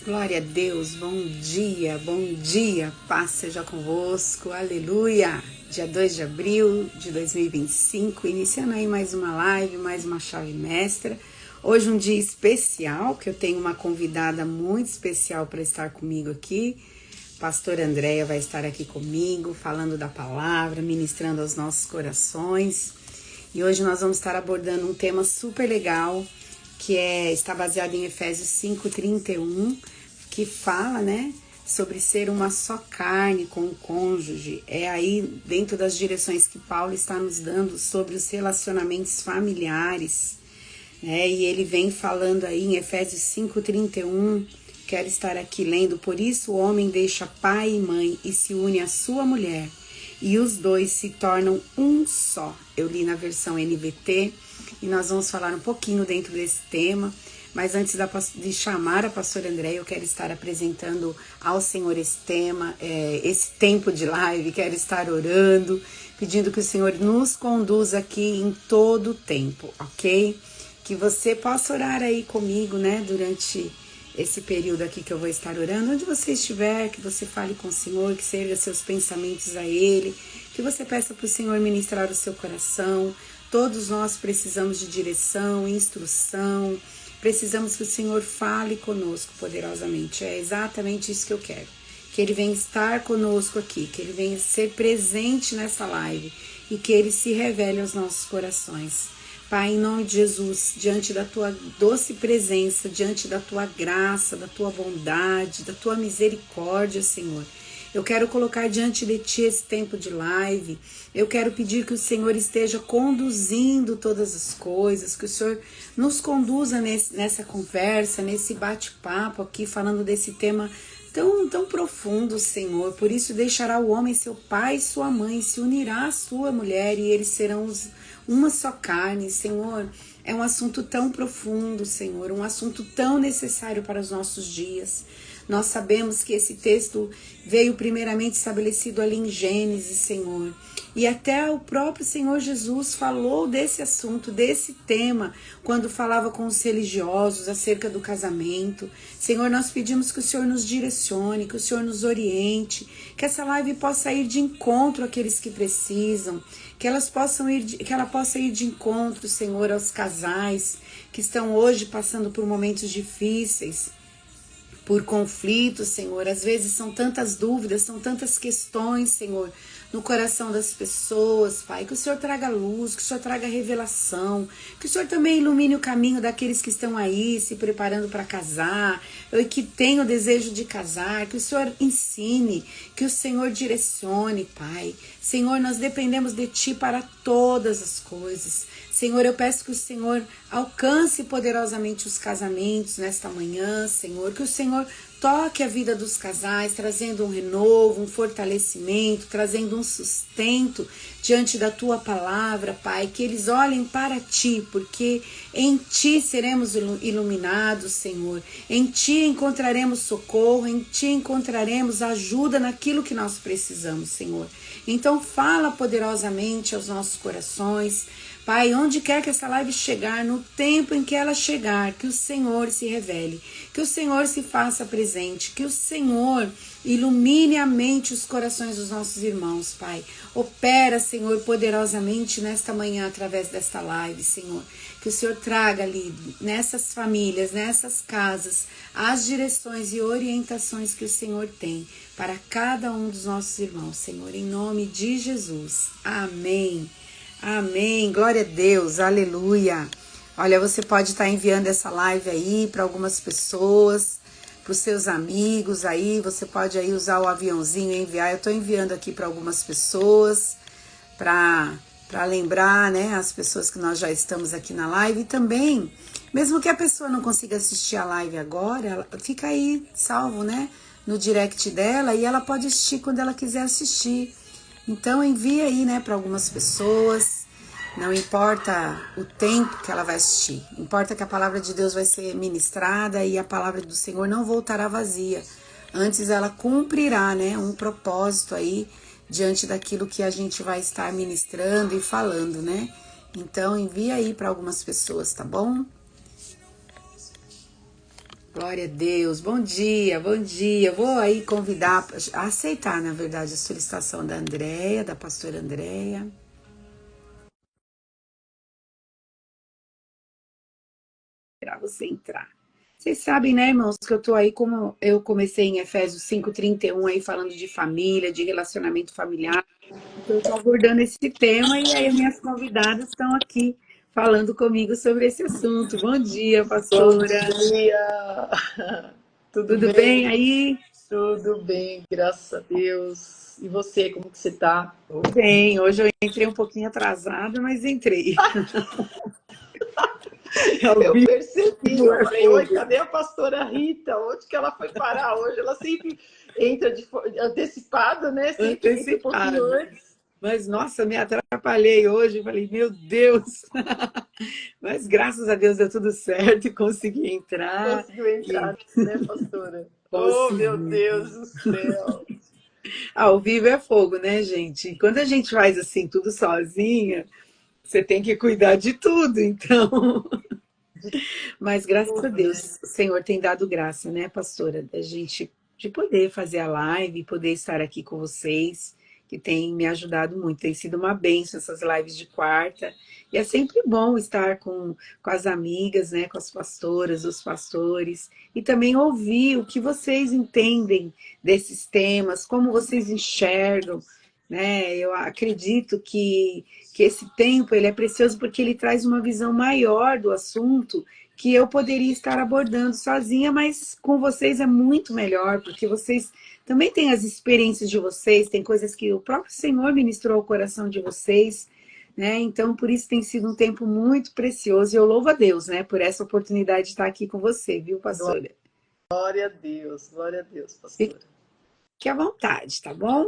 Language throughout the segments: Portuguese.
Glória a Deus, bom dia, paz seja convosco, aleluia! Dia 2 de abril de 2025, iniciando aí mais uma live, mais uma chave mestra. Hoje um dia especial, que eu tenho uma convidada muito especial para estar comigo aqui. Pastora Andréia vai estar aqui comigo, falando da palavra, ministrando aos nossos corações. E hoje nós vamos estar abordando um tema super legal, que está baseado em Efésios 5:31, que fala, sobre ser uma só carne com o cônjuge. É aí dentro das direções que Paulo está nos dando sobre os relacionamentos familiares, e ele vem falando aí em Efésios 5:31, quero estar aqui lendo: por isso o homem deixa pai e mãe e se une à sua mulher, e os dois se tornam um só. Eu li na versão NVT, e nós vamos falar um pouquinho dentro desse tema, mas antes de chamar a pastora Andréia, eu quero estar apresentando ao Senhor esse tema, esse tempo de live. Quero estar orando, pedindo que o Senhor nos conduza aqui em todo o tempo, ok? Que você possa orar aí comigo, durante esse período aqui que eu vou estar orando, onde você estiver, que você fale com o Senhor, que seja seus pensamentos a Ele, que você peça para o Senhor ministrar o seu coração. Todos nós precisamos de direção, instrução, precisamos que o Senhor fale conosco poderosamente. É exatamente isso que eu quero, que Ele venha estar conosco aqui, que Ele venha ser presente nessa live e que Ele se revele aos nossos corações. Pai, em nome de Jesus, diante da Tua doce presença, diante da Tua graça, da Tua bondade, da Tua misericórdia, Senhor, eu quero colocar diante de Ti esse tempo de live. Eu quero pedir que o Senhor esteja conduzindo todas as coisas, que o Senhor nos conduza nessa conversa, nesse bate-papo aqui, falando desse tema tão profundo, Senhor. Por isso deixará o homem seu pai e sua mãe, se unirá à sua mulher, e eles serão uma só carne, Senhor. É um assunto tão profundo, Senhor, um assunto tão necessário para os nossos dias. Nós sabemos que esse texto veio primeiramente estabelecido ali em Gênesis, Senhor. E até o próprio Senhor Jesus falou desse assunto, desse tema, quando falava com os religiosos acerca do casamento. Senhor, nós pedimos que o Senhor nos direcione, que o Senhor nos oriente, que essa live possa ir de encontro àqueles que precisam, que ela possa ir de encontro, Senhor, aos casais que estão hoje passando por momentos difíceis, por conflitos, Senhor. Às vezes são tantas dúvidas, são tantas questões, Senhor, no coração das pessoas, Pai. Que o Senhor traga luz, que o Senhor traga revelação, que o Senhor também ilumine o caminho daqueles que estão aí se preparando para casar, ou que têm o desejo de casar, que o Senhor ensine, que o Senhor direcione, Pai. Senhor, nós dependemos de Ti para todas as coisas. Senhor, eu peço que o Senhor alcance poderosamente os casamentos nesta manhã, Senhor, que o Senhor toque a vida dos casais, trazendo um renovo, um fortalecimento, trazendo um sustento diante da Tua palavra, Pai, que eles olhem para Ti, porque em Ti seremos iluminados, Senhor, em Ti encontraremos socorro, em Ti encontraremos ajuda naquilo que nós precisamos, Senhor. Então fala poderosamente aos nossos corações, Pai, onde quer que essa live chegar, no tempo em que ela chegar, que o Senhor se revele, que o Senhor se faça presente, que o Senhor ilumine a mente e os corações dos nossos irmãos, Pai. Opera, Senhor, poderosamente nesta manhã através desta live, Senhor. Que o Senhor traga ali, nessas famílias, nessas casas, as direções e orientações que o Senhor tem para cada um dos nossos irmãos, Senhor, em nome de Jesus. Amém. Amém, glória a Deus, aleluia. Olha, você pode estar enviando essa live aí para algumas pessoas, para os seus amigos aí, você pode aí usar o aviãozinho e enviar. Eu estou enviando aqui para algumas pessoas, para lembrar, as pessoas que nós já estamos aqui na live. E também, mesmo que a pessoa não consiga assistir a live agora, ela fica aí salvo, no direct dela, e ela pode assistir quando ela quiser assistir. Então envia aí, para algumas pessoas. Não importa o tempo que ela vai assistir, importa que a palavra de Deus vai ser ministrada e a palavra do Senhor não voltará vazia. Antes ela cumprirá, um propósito aí diante daquilo que a gente vai estar ministrando e falando, Então envia aí para algumas pessoas, tá bom? Glória a Deus. Bom dia, bom dia. Vou aí convidar, aceitar, na verdade, a solicitação da Andréia, da pastora Andréia. Para você entrar. Vocês sabem, né, irmãos, que eu tô aí, como eu comecei em Efésios 5:31 aí falando de família, de relacionamento familiar. Então, eu tô abordando esse tema e aí minhas convidadas estão aqui falando comigo sobre esse assunto. Bom dia, Bom pastora. dia! Tudo Tudo bem? bem aí? Tudo bem, graças a Deus. E você, como que você tá? Tô bem. Hoje eu entrei um pouquinho atrasada, mas entrei. Ao Eu vivo percebi, eu é falei, oi, fogo. cadê a pastora Rita? Onde que ela foi parar hoje? Ela sempre entra antecipada, né? Sempre entra um pouquinho Antecipado. antes. Mas, nossa, me atrapalhei hoje. Falei, meu Deus. Mas graças a Deus deu tudo certo e consegui entrar. Conseguiu E entrar, né, pastora? Oh, meu consegui. Deus do céu! Ao vivo é fogo, né, gente? E quando a gente faz assim, tudo sozinha, você tem que cuidar de tudo. Então, De mas graças a tudo, né? Deus, o Senhor tem dado graça, né, pastora, da gente de poder fazer a live, poder estar aqui com vocês, que tem me ajudado muito. Tem sido uma bênção essas lives de quarta. E é sempre bom estar com as amigas, né, com as pastoras, os pastores, e também ouvir o que vocês entendem desses temas, como vocês enxergam, né? Eu acredito que esse tempo ele é precioso porque ele traz uma visão maior do assunto que eu poderia estar abordando sozinha, mas com vocês é muito melhor, porque vocês também têm as experiências de vocês, tem coisas que o próprio Senhor ministrou ao coração de vocês, né? Então, por isso tem sido um tempo muito precioso e eu louvo a Deus, né, por essa oportunidade de estar aqui com você, viu, pastora? Glória a Deus, Fique pastora. à vontade, tá bom?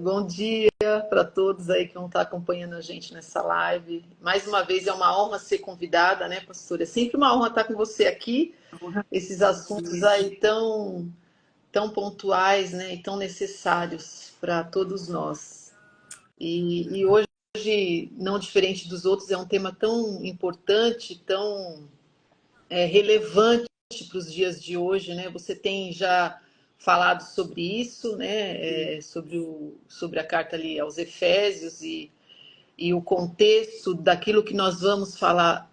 Bom dia para todos aí que vão estar acompanhando a gente nessa live. Mais uma vez é uma honra ser convidada, né, pastora? É sempre uma honra estar com você aqui. Honra Esses a assuntos Deus. aí tão pontuais, né, e tão necessários para todos nós. E hoje, não diferente dos outros, é um tema tão importante, tão relevante para os dias de hoje, né? Você tem já falado sobre isso, né? Sobre a carta ali aos Efésios e o contexto daquilo que nós vamos falar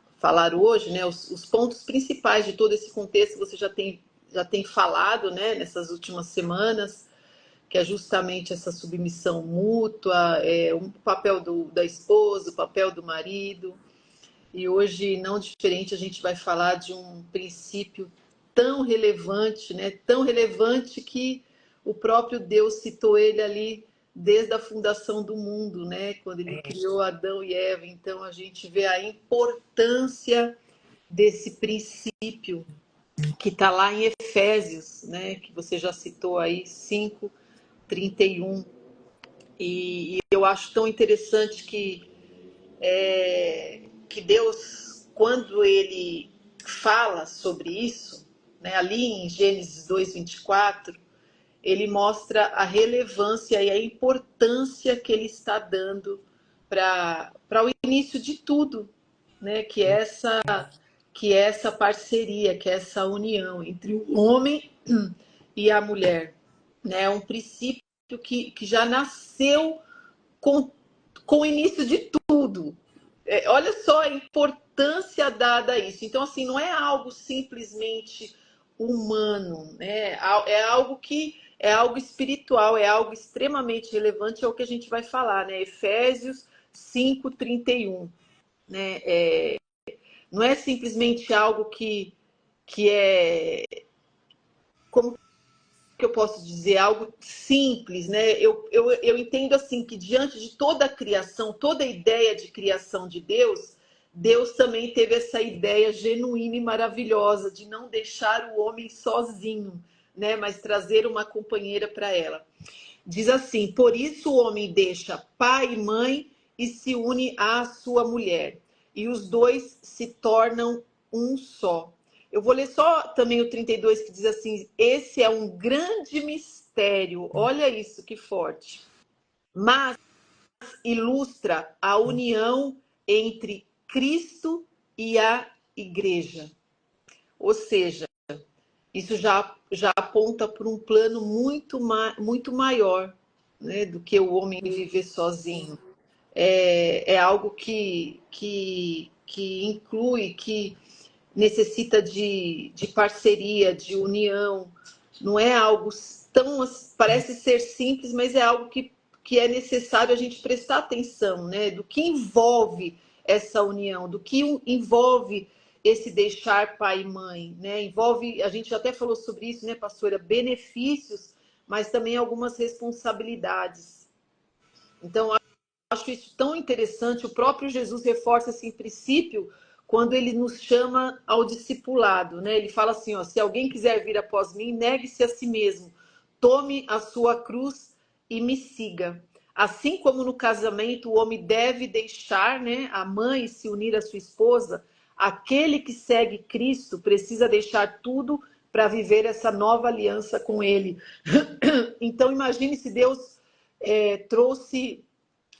hoje, né? Os pontos principais de todo esse contexto você já tem falado, né? Nessas últimas semanas, que é justamente essa submissão mútua, o papel da esposa, o papel do marido. E hoje, não diferente, a gente vai falar de um princípio tão relevante, né? Tão relevante que o próprio Deus citou ele ali desde a fundação do mundo, né? Quando ele criou Adão e Eva. Então a gente vê a importância desse princípio que está lá em Efésios, né? Que você já citou aí, 5:31. E eu acho tão interessante que Deus, quando ele fala sobre isso, né, ali em Gênesis 2:24, ele mostra a relevância e a importância que ele está dando para o início de tudo, né, que é essa parceria, que é essa união entre o homem e a mulher, né, um princípio que já nasceu com, com o início de tudo. Olha só a importância dada a isso. Então, assim, não é algo simplesmente humano, né? É algo que é algo espiritual, é algo extremamente relevante, é o que a gente vai falar, né? Efésios 5:31, né? Não é simplesmente algo que é, como que eu posso dizer, algo simples, né? Eu entendo assim que diante de toda a criação, toda a ideia de criação de Deus, Deus também teve essa ideia genuína e maravilhosa de não deixar o homem sozinho, né? Mas trazer uma companheira para ela. Diz assim: por isso o homem deixa pai e mãe e se une à sua mulher, e os dois se tornam um só. Eu vou ler só também o 32 que diz assim: esse é um grande mistério, olha isso que forte, mas ilustra a união entre Cristo e a igreja. Ou seja, isso já aponta para um plano muito maior, né, do que o homem viver sozinho. É algo que inclui, que necessita de parceria, de união. Não é algo tão. Parece ser simples, mas é algo que é necessário a gente prestar atenção, né? Do que envolve essa união, do que envolve esse deixar pai e mãe, né? Envolve, a gente até falou sobre isso, né, pastora? Benefícios, mas também algumas responsabilidades. Então, acho isso tão interessante. O próprio Jesus reforça esse princípio quando ele nos chama ao discipulado, né? Ele fala assim, ó, se alguém quiser vir após mim, negue-se a si mesmo, tome a sua cruz e me siga. Assim como no casamento o homem deve deixar, né, a mãe e se unir à sua esposa, aquele que segue Cristo precisa deixar tudo para viver essa nova aliança com ele. Então imagine se Deus trouxe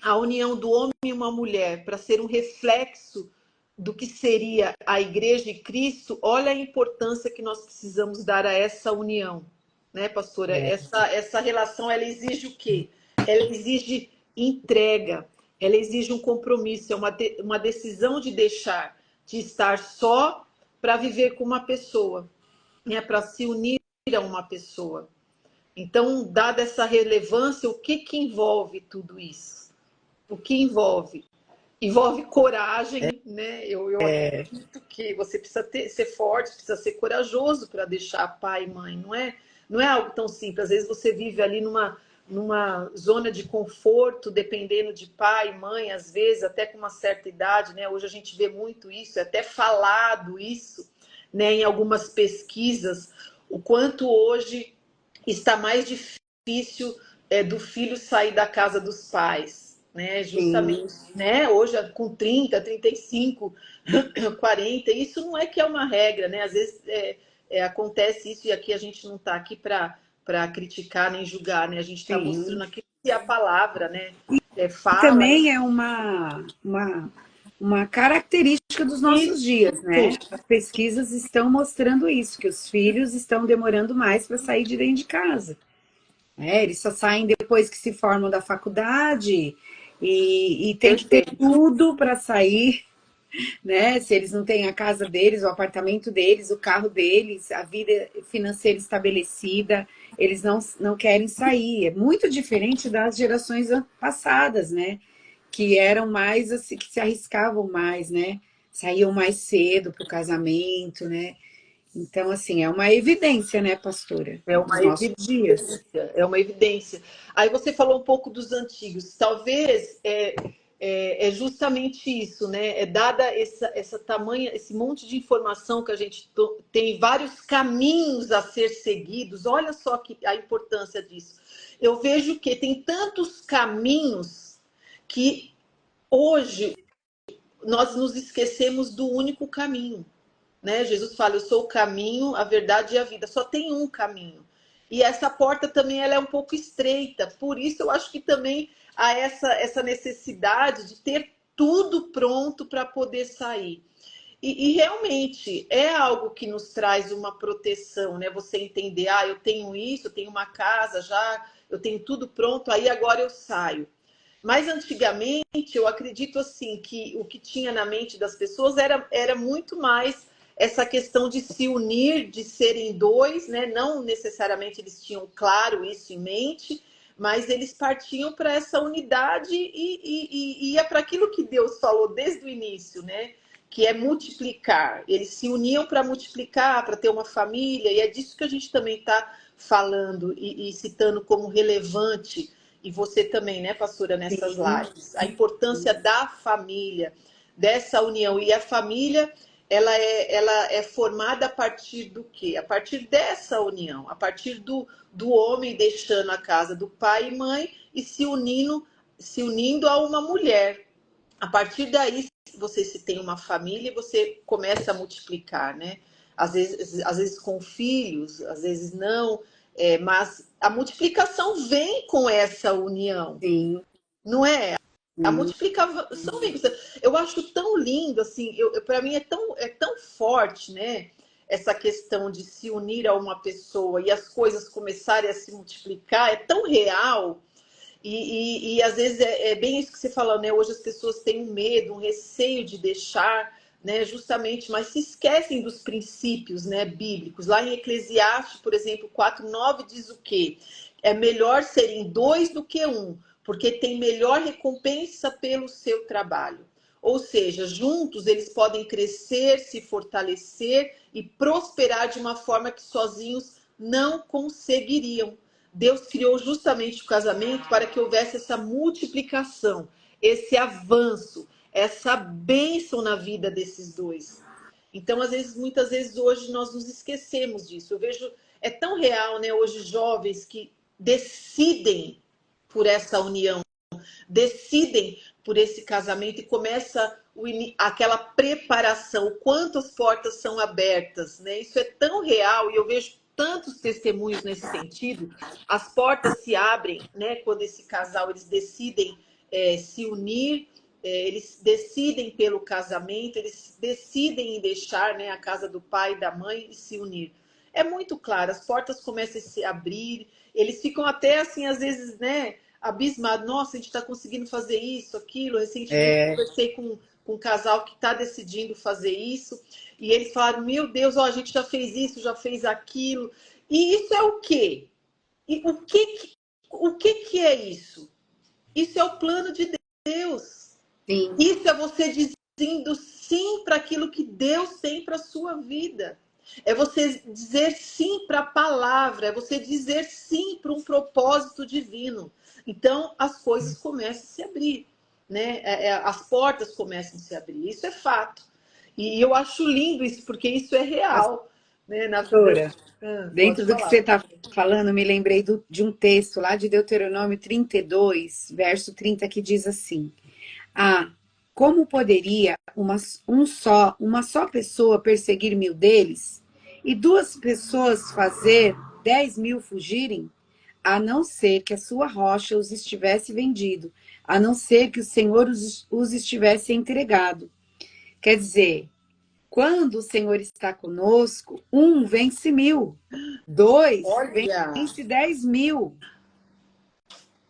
a união do homem e uma mulher para ser um reflexo do que seria a igreja e Cristo. Olha a importância que nós precisamos dar a essa união, né, pastora? Essa relação, ela exige o quê? Ela exige entrega, ela exige um compromisso, é uma decisão de deixar de estar só para viver com uma pessoa, né, para se unir a uma pessoa. Então, dada essa relevância, o que envolve tudo isso? O que envolve? Envolve coragem, né? Eu acredito que você precisa ser forte, precisa ser corajoso para deixar pai e mãe. Não é algo tão simples. Às vezes você vive ali numa zona de conforto, dependendo de pai e mãe, às vezes até com uma certa idade, né? Hoje a gente vê muito isso, é até falado isso, né? Em algumas pesquisas, o quanto hoje está mais difícil do filho sair da casa dos pais, né? Justamente, né? Hoje com 30, 35, 40, isso não é que é uma regra, né? Às vezes acontece isso e aqui a gente não está aqui para criticar nem julgar, né? A gente está mostrando aquilo que a palavra, né? Fala. Também é uma característica dos nossos dias, né? As pesquisas estão mostrando isso, que os filhos estão demorando mais para sair de dentro de casa. Eles só saem depois que se formam da faculdade e tem que ter tudo para sair, né? Se eles não têm a casa deles, o apartamento deles, o carro deles, a vida financeira estabelecida, eles não querem sair. É muito diferente das gerações passadas, né? Que eram mais assim, que se arriscavam mais, né? Saíam mais cedo para o casamento, né? Então, assim, é uma evidência, né, pastora? É Dos uma nossos dias. evidência, é uma evidência. Aí você falou um pouco dos antigos. Talvez é justamente isso, né? É dada essa tamanha, esse monte de informação que a gente tem, vários caminhos a ser seguidos. Olha só a importância disso. Eu vejo que tem tantos caminhos que hoje nós nos esquecemos do único caminho, né? Jesus fala, eu sou o caminho, a verdade e a vida. Só tem um caminho. E essa porta também ela é um pouco estreita. Por isso eu acho que também há essa necessidade de ter tudo pronto para poder sair. E realmente é algo que nos traz uma proteção, né? Você entender, eu tenho isso, eu tenho uma casa já, eu tenho tudo pronto, aí agora eu saio. Mas antigamente, eu acredito assim que o que tinha na mente das pessoas era muito mais essa questão de se unir, de serem dois, né? Não necessariamente eles tinham claro isso em mente, mas eles partiam para essa unidade e ia para aquilo que Deus falou desde o início, né? Que é multiplicar. Eles se uniam para multiplicar, para ter uma família, e é disso que a gente também está falando e citando como relevante, e você também, né, pastora, nessas lives, a importância da família, dessa união. E a família, ela é formada a partir do quê? A partir dessa união, a partir do homem deixando a casa do pai e mãe e se unindo a uma mulher. A partir daí, você se tem uma família e você começa a multiplicar, né? Às vezes com filhos, às vezes não, mas a multiplicação vem com essa união, Sim. não é? A multiplicação vem com isso. Eu acho tão lindo, assim, para mim é tão forte, né? essa questão de se unir a uma pessoa e as coisas começarem a se multiplicar, é tão real. E às vezes é bem isso que você falou, né? Hoje as pessoas têm um medo, um receio de deixar, né? Justamente, mas se esquecem dos princípios, né, bíblicos. Lá em Eclesiastes, por exemplo, 4:9 diz o quê? É melhor serem dois do que um, porque tem melhor recompensa pelo seu trabalho. Ou seja, juntos eles podem crescer, se fortalecer e prosperar de uma forma que sozinhos não conseguiriam. Deus criou justamente o casamento para que houvesse essa multiplicação, esse avanço, essa bênção na vida desses dois. Então, às vezes, muitas vezes hoje nós nos esquecemos disso. Eu vejo, é tão real, né? Hoje jovens que decidem por essa união, decidem por esse casamento e começa aquela preparação, quantas portas são abertas, né? Isso é tão real e eu vejo tantos testemunhos nesse sentido. As portas se abrem, né? Quando esse casal eles decidem se unir, eles decidem pelo casamento, eles decidem em deixar, né, a casa do pai e da mãe e se unir. É muito claro, as portas começam a se abrir, eles ficam até assim, às vezes, né, abismado, nossa, a gente está conseguindo fazer isso, aquilo. Recentemente conversei com um casal que está decidindo fazer isso, e eles falaram, meu Deus, ó, a gente já fez isso, já fez aquilo. E isso é o quê? E o que é isso? Isso é o plano de Deus. Sim. Isso é você dizendo sim para aquilo que Deus tem para a sua vida. É você dizer sim para a palavra, é você dizer sim para um propósito divino. Então, as coisas começam a se abrir, né? As portas começam a se abrir, isso é fato. E eu acho lindo isso, porque isso é real, né? Na vida. Dentro Pode do que falar. você está falando, me lembrei de um texto lá de Deuteronômio 32, verso 30, que diz assim: Ah, como poderia uma só pessoa perseguir 1000 deles e 2 pessoas fazer 10.000 fugirem? A não ser que a sua rocha os estivesse vendido, a não ser que o Senhor os estivesse entregado. Quer dizer, quando o Senhor está conosco, 1 vence 1000, 2 Olha, vence 10.000.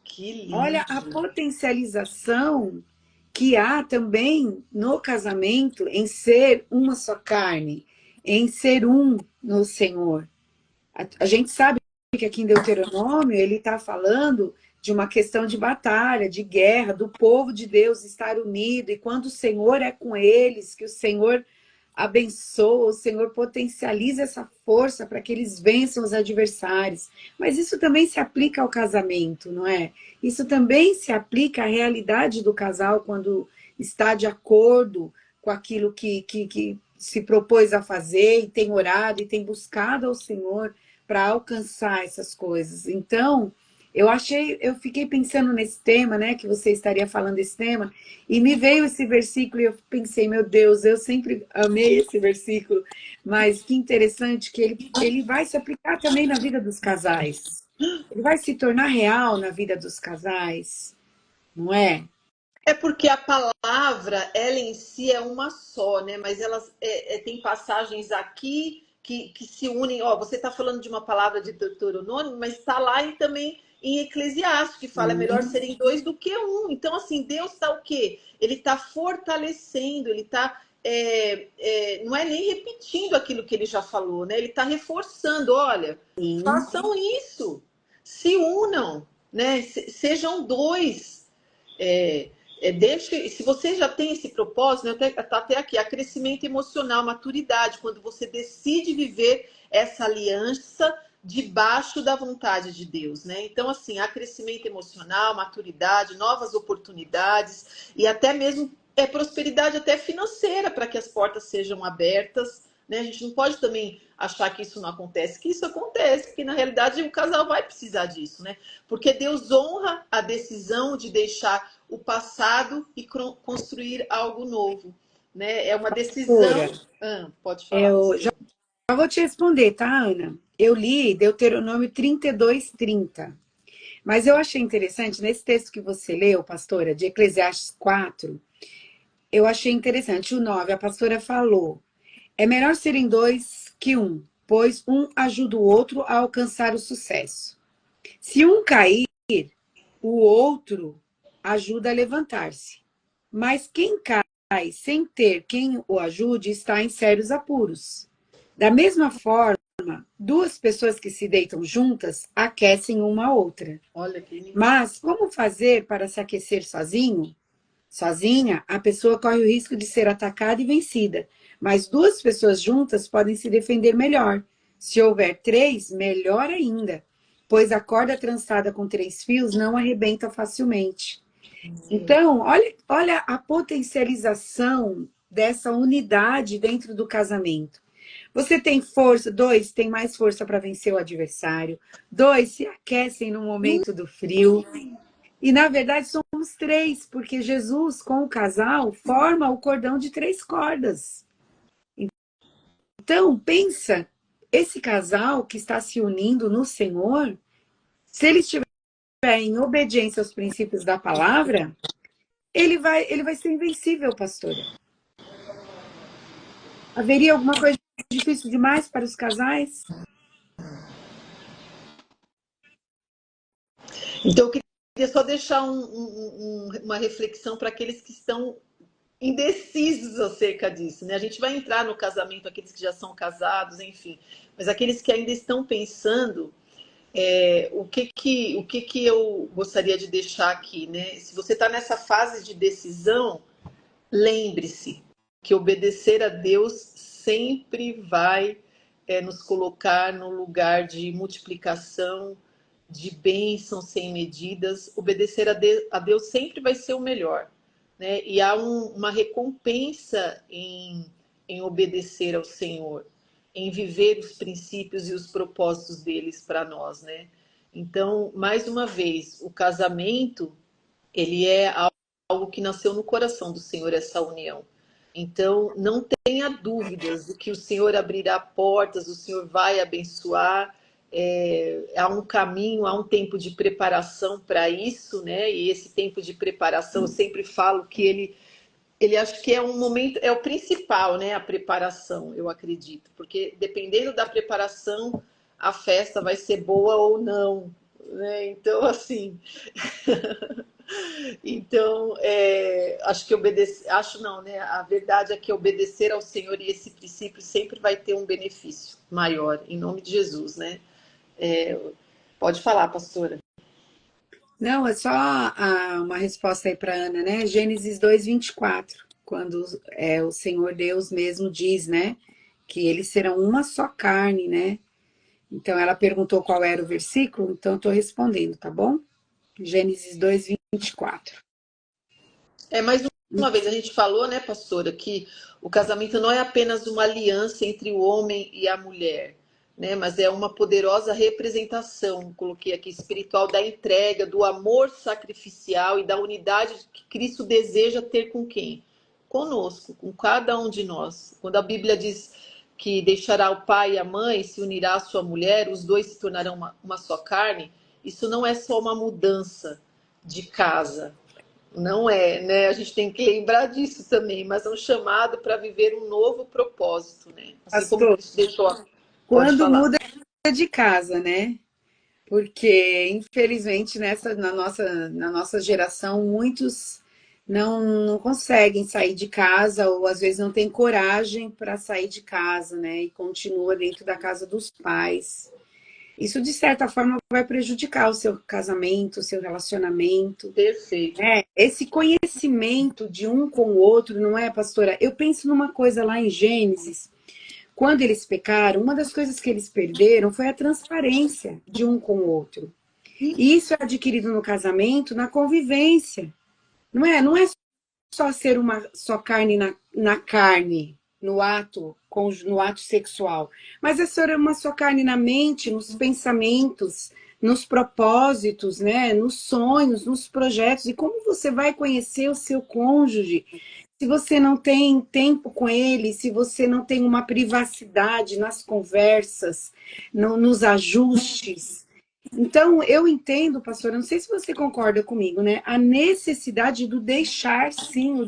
que Olha a lindo. potencialização que há também no casamento em ser uma só carne, em ser um no Senhor. A gente sabe que aqui em Deuteronômio ele está falando de uma questão de batalha, de guerra, do povo de Deus estar unido, e quando o Senhor é com eles, que o Senhor abençoa, o Senhor potencializa essa força para que eles vençam os adversários. Mas isso também se aplica ao casamento, não é? Isso também se aplica à realidade do casal quando está de acordo com aquilo que se propôs a fazer, e tem orado e tem buscado ao Senhor para alcançar essas coisas. Então, eu fiquei pensando nesse tema, né, que você estaria falando esse tema, e me veio esse versículo e eu pensei, meu Deus, eu sempre amei esse versículo, mas que interessante que ele vai se aplicar também na vida dos casais. Ele vai se tornar real na vida dos casais, não é? É porque a palavra, ela em si é uma só, né? Mas elas tem passagens aqui que se unem. Ó, você está falando de uma palavra de Deuteronômio, mas está lá também em Eclesiastes, que fala é melhor serem dois do que um. Então, assim, Deus está o quê? Ele está fortalecendo, ele está. Não é nem repetindo aquilo que ele já falou, né? Ele está reforçando. Olha, Sim. façam isso, se unam, né? Sejam dois. Se você já tem esse propósito, né, tá até aqui, crescimento emocional, maturidade, quando você decide viver essa aliança debaixo da vontade de Deus, né? Então, assim, há crescimento emocional, maturidade, novas oportunidades e até mesmo prosperidade até financeira para que as portas sejam abertas, né? A gente não pode também achar que isso não acontece, que isso acontece, porque na realidade o casal vai precisar disso, né? Porque Deus honra a decisão de deixar o passado e construir algo novo, né? É uma decisão. Pode falar. Eu já vou te responder, tá, Ana? Eu li Deuteronômio 32:30. Mas eu achei interessante, nesse texto que você leu, pastora, de Eclesiastes 4, eu achei interessante. O 9, a pastora falou, é melhor serem dois que um, pois um ajuda o outro a alcançar o sucesso. Se um cair, o outro ajuda a levantar-se. Mas quem cai sem ter quem o ajude está em sérios apuros. Da mesma forma, duas pessoas que se deitam juntas aquecem uma a outra. Olha que... Mas como fazer para se aquecer sozinho? Sozinha, a pessoa corre o risco de ser atacada e vencida. Mas duas pessoas juntas podem se defender melhor. Se houver três, melhor ainda, pois a corda trançada com 3 fios não arrebenta facilmente. Então, olha a potencialização dessa unidade dentro do casamento. Você tem força, 2 tem mais força para vencer o adversário, 2 se aquecem no momento do frio. E, na verdade, somos 3, porque Jesus, com o casal, forma o cordão de 3 cordas. Então, pensa, esse casal que está se unindo no Senhor, se ele estiver em obediência aos princípios da palavra, ele vai ser invencível, pastora. Haveria alguma coisa difícil demais para os casais? Então, eu queria só deixar uma reflexão para aqueles que estão indecisos acerca disso, né? A gente vai entrar no casamento, aqueles que já são casados, enfim, mas aqueles que ainda estão pensando, o que eu gostaria de deixar aqui, né? Se você está nessa fase de decisão, lembre-se que obedecer a Deus sempre vai nos colocar no lugar de multiplicação, de bênção sem medidas. Obedecer a Deus sempre vai ser o melhor, né? E há uma recompensa em obedecer ao Senhor, em viver os princípios e os propósitos deles para nós, né? Então, mais uma vez, o casamento, ele é algo que nasceu no coração do Senhor, essa união. Então, não tenha dúvidas de que o Senhor abrirá portas, o Senhor vai abençoar. Há um caminho, há um tempo de preparação para isso, né? E esse tempo de preparação, eu sempre falo que ele acho que é um momento, é o principal, né? A preparação, eu acredito. Porque dependendo da preparação, a festa vai ser boa ou não, né? Então, assim... Então, acho que obedecer, acho não, né? A verdade é que obedecer ao Senhor e esse princípio sempre vai ter um benefício maior, em nome de Jesus, né? Pode falar, pastora. Não, é só uma resposta aí para Ana, né? Gênesis 2:24, quando o Senhor Deus mesmo diz, né? Que eles serão uma só carne, né? Então, ela perguntou qual era o versículo, então eu estou respondendo, tá bom? Gênesis 2:24. Mais uma vez, a gente falou, né, pastora, que o casamento não é apenas uma aliança entre o homem e a mulher, né, mas é uma poderosa representação, coloquei aqui, espiritual, da entrega, do amor sacrificial e da unidade que Cristo deseja ter com quem? Conosco, com cada um de nós. Quando a Bíblia diz que deixará o pai e a mãe, se unirá à sua mulher, os dois se tornarão uma só carne, isso não é só uma mudança de casa, não é, né? A gente tem que lembrar disso também, mas é um chamado para viver um novo propósito, né? Assim como Pastor, Cristo deixou. Pode quando falar. muda de casa, né? Porque, infelizmente, na nossa geração, muitos não conseguem sair de casa, ou às vezes não têm coragem para sair de casa, né? E continua dentro da casa dos pais. Isso, de certa forma, vai prejudicar o seu casamento, o seu relacionamento. Perfeito. Esse conhecimento de um com o outro, não é, pastora? Eu penso numa coisa lá em Gênesis. Quando eles pecaram, uma das coisas que eles perderam foi a transparência de um com o outro. E isso é adquirido no casamento, na convivência. Não é só ser uma só carne na carne, no ato sexual, mas é ser uma só carne na mente, nos pensamentos, nos propósitos, né? Nos sonhos, nos projetos. E como você vai conhecer o seu cônjuge se você não tem tempo com ele, se você não tem uma privacidade nas conversas, nos ajustes? Então, eu entendo, pastora, não sei se você concorda comigo, né? A necessidade do deixar, sim,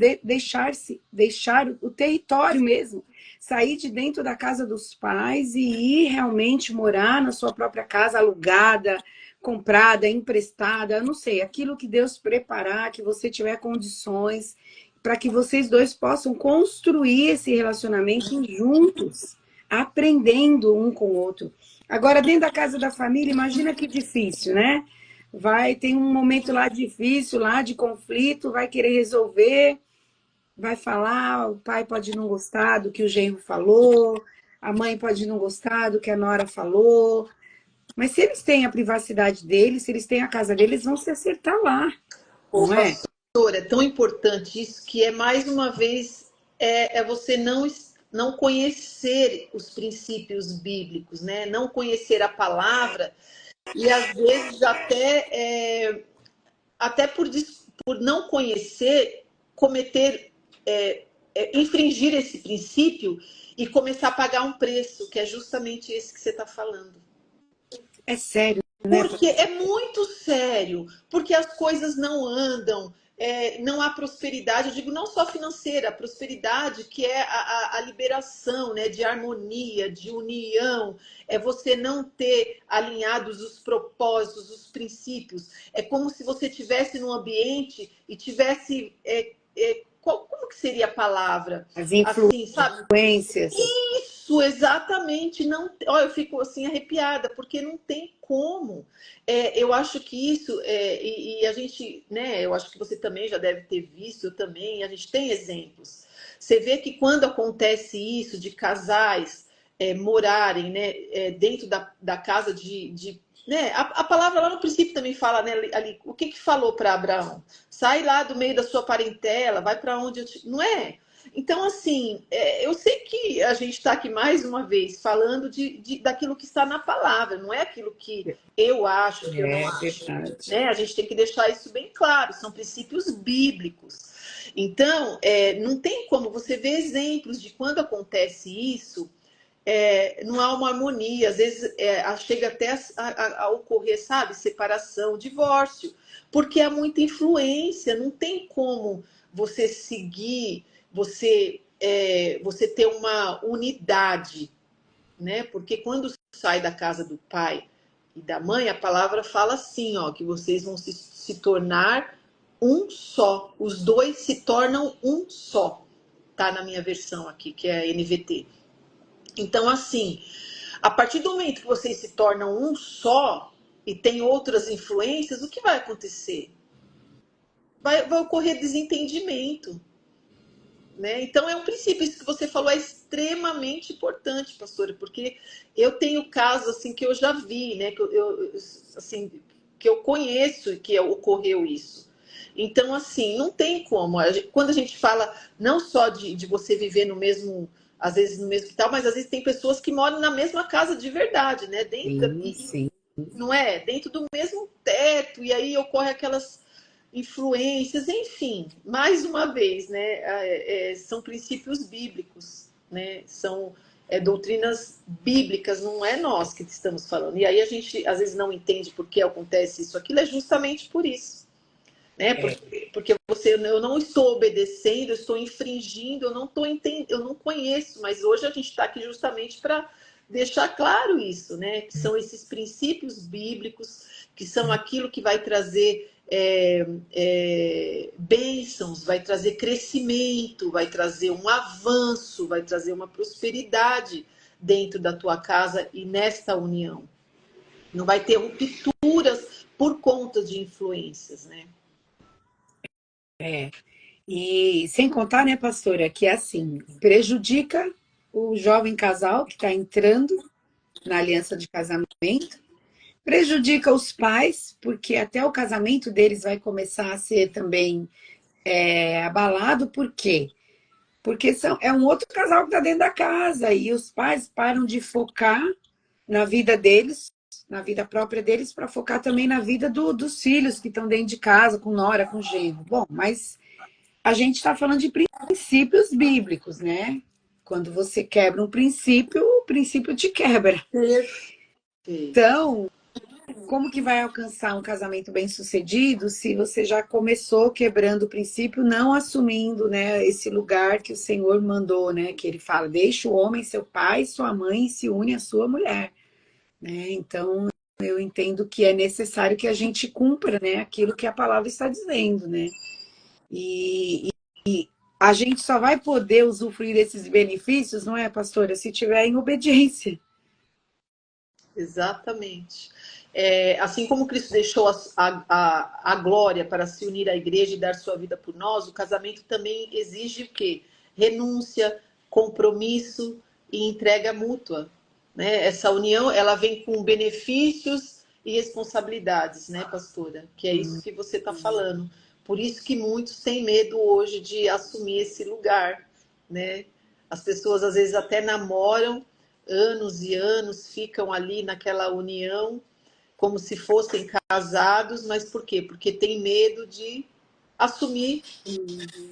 deixar o território mesmo, sair de dentro da casa dos pais e ir realmente morar na sua própria casa, alugada, comprada, emprestada, eu não sei, aquilo que Deus preparar, que você tiver condições, para que vocês dois possam construir esse relacionamento juntos, aprendendo um com o outro. Agora, dentro da casa da família, imagina que difícil, né? Tem um momento lá difícil, lá de conflito, vai querer resolver, vai falar, o pai pode não gostar do que o genro falou, a mãe pode não gostar do que a nora falou, mas se eles têm a privacidade deles, se eles têm a casa deles, eles vão se acertar lá, Ô, não é? pastor, é tão importante isso que é mais uma vez você não conhecer os princípios bíblicos, né? Não conhecer a palavra e às vezes até por não conhecer, cometer, infringir esse princípio e começar a pagar um preço, que é justamente esse que você está falando. É sério, né? Porque é muito sério, porque as coisas não andam, não há prosperidade, eu digo não só financeira, a prosperidade que é a liberação, né, de harmonia, de união, é você não ter alinhados os propósitos, os princípios. É como se você estivesse num ambiente e tivesse. Como que seria a palavra? As Assim, sabe? influências. Isso, exatamente. Não, olha, eu fico assim arrepiada, porque não tem como. Eu acho que isso, e a gente, né, eu acho que você também já deve ter visto, eu também, a gente tem exemplos. Você vê que quando acontece isso de casais morarem, né, dentro da casa né, a palavra lá no princípio também fala, né, ali, o que falou para Abraão? Sai lá do meio da sua parentela, vai para onde não é? Então, assim, eu sei que a gente está aqui mais uma vez falando daquilo que está na palavra, não é aquilo que eu acho, que eu não acho. Verdade. Né? A gente tem que deixar isso bem claro, são princípios bíblicos. Então, não tem como você ver exemplos de quando acontece isso, não há uma harmonia, às vezes chega até a ocorrer, sabe, separação, divórcio, porque há muita influência, não tem como você seguir, você ter uma unidade, né? Porque quando sai da casa do pai e da mãe, a palavra fala assim, ó, que vocês vão se tornar um só, os dois se tornam um só, tá na minha versão aqui, que é a NVT. Então, assim, a partir do momento que vocês se tornam um só e tem outras influências, o que vai acontecer? Vai ocorrer desentendimento. Né? Então, é um princípio, isso que você falou é extremamente importante, pastora, porque eu tenho casos assim, que eu já vi, né? Assim, que eu conheço que ocorreu isso. Então, assim, não tem como. Quando a gente fala não só de você viver no mesmo, às vezes no mesmo quintal, mas às vezes tem pessoas que moram na mesma casa de verdade, né? Sim. Não é? Dentro do mesmo teto, e aí ocorre aquelas influências, enfim, mais uma vez, né? São princípios bíblicos, né? São doutrinas bíblicas, não é nós que estamos falando. E aí a gente às vezes não entende por que acontece isso, aquilo é justamente por isso. Né? Porque eu não estou obedecendo, eu estou infringindo, eu não estou entendendo, eu não conheço, mas hoje a gente está aqui justamente para deixar claro isso, né? Que são esses princípios bíblicos, que são aquilo que vai trazer bênçãos, vai trazer crescimento, vai trazer um avanço, vai trazer uma prosperidade dentro da tua casa e nesta união. Não vai ter rupturas por conta de influências, né? E sem contar, né, pastora, que é assim, prejudica o jovem casal que está entrando na aliança de casamento, prejudica os pais, porque até o casamento deles vai começar a ser também abalado, por quê? Porque é um outro casal que está dentro da casa e os pais param de focar na vida deles, na vida própria deles, para focar também na vida dos filhos que estão dentro de casa, com nora, com genro. Bom, mas a gente está falando de princípios bíblicos, né? Quando você quebra um princípio, o princípio te quebra. Perfeito. Então, como que vai alcançar um casamento bem-sucedido se você já começou quebrando o princípio, não assumindo, né, esse lugar que o Senhor mandou, né? Que ele fala, deixa o homem, seu pai, sua mãe, e se une à sua mulher, né? Então, eu entendo que é necessário que a gente cumpra, né, aquilo que a palavra está dizendo, né? E a gente só vai poder usufruir desses benefícios, não é, pastora, se tiver em obediência. Exatamente. Assim como Cristo deixou a glória para se unir à igreja e dar sua vida por nós, o casamento também exige o quê? Renúncia, compromisso e entrega mútua. Né? Essa união, ela vem com benefícios e responsabilidades, né, pastora? Que é isso que você está falando. Por isso que muitos têm medo hoje de assumir esse lugar, né? As pessoas às vezes até namoram anos e anos, ficam ali naquela união como se fossem casados, mas por quê? Porque tem medo de assumir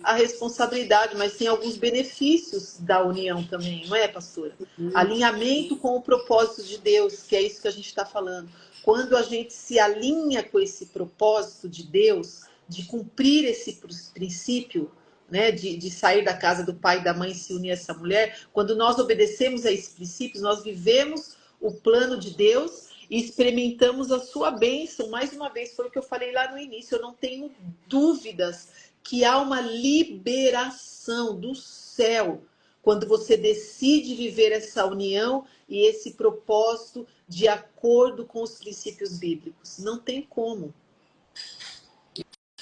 a responsabilidade, mas tem alguns benefícios da união também, não é, pastora? Alinhamento com o propósito de Deus, que é isso que a gente está falando. Quando a gente se alinha com esse propósito de Deus, de cumprir esse princípio, né, de sair da casa do pai e da mãe e se unir a essa mulher, quando nós obedecemos a esses princípios, nós vivemos o plano de Deus e experimentamos a sua bênção. Mais uma vez, foi o que eu falei lá no início, eu não tenho dúvidas que há uma liberação do céu quando você decide viver essa união e esse propósito de acordo com os princípios bíblicos. Não tem como.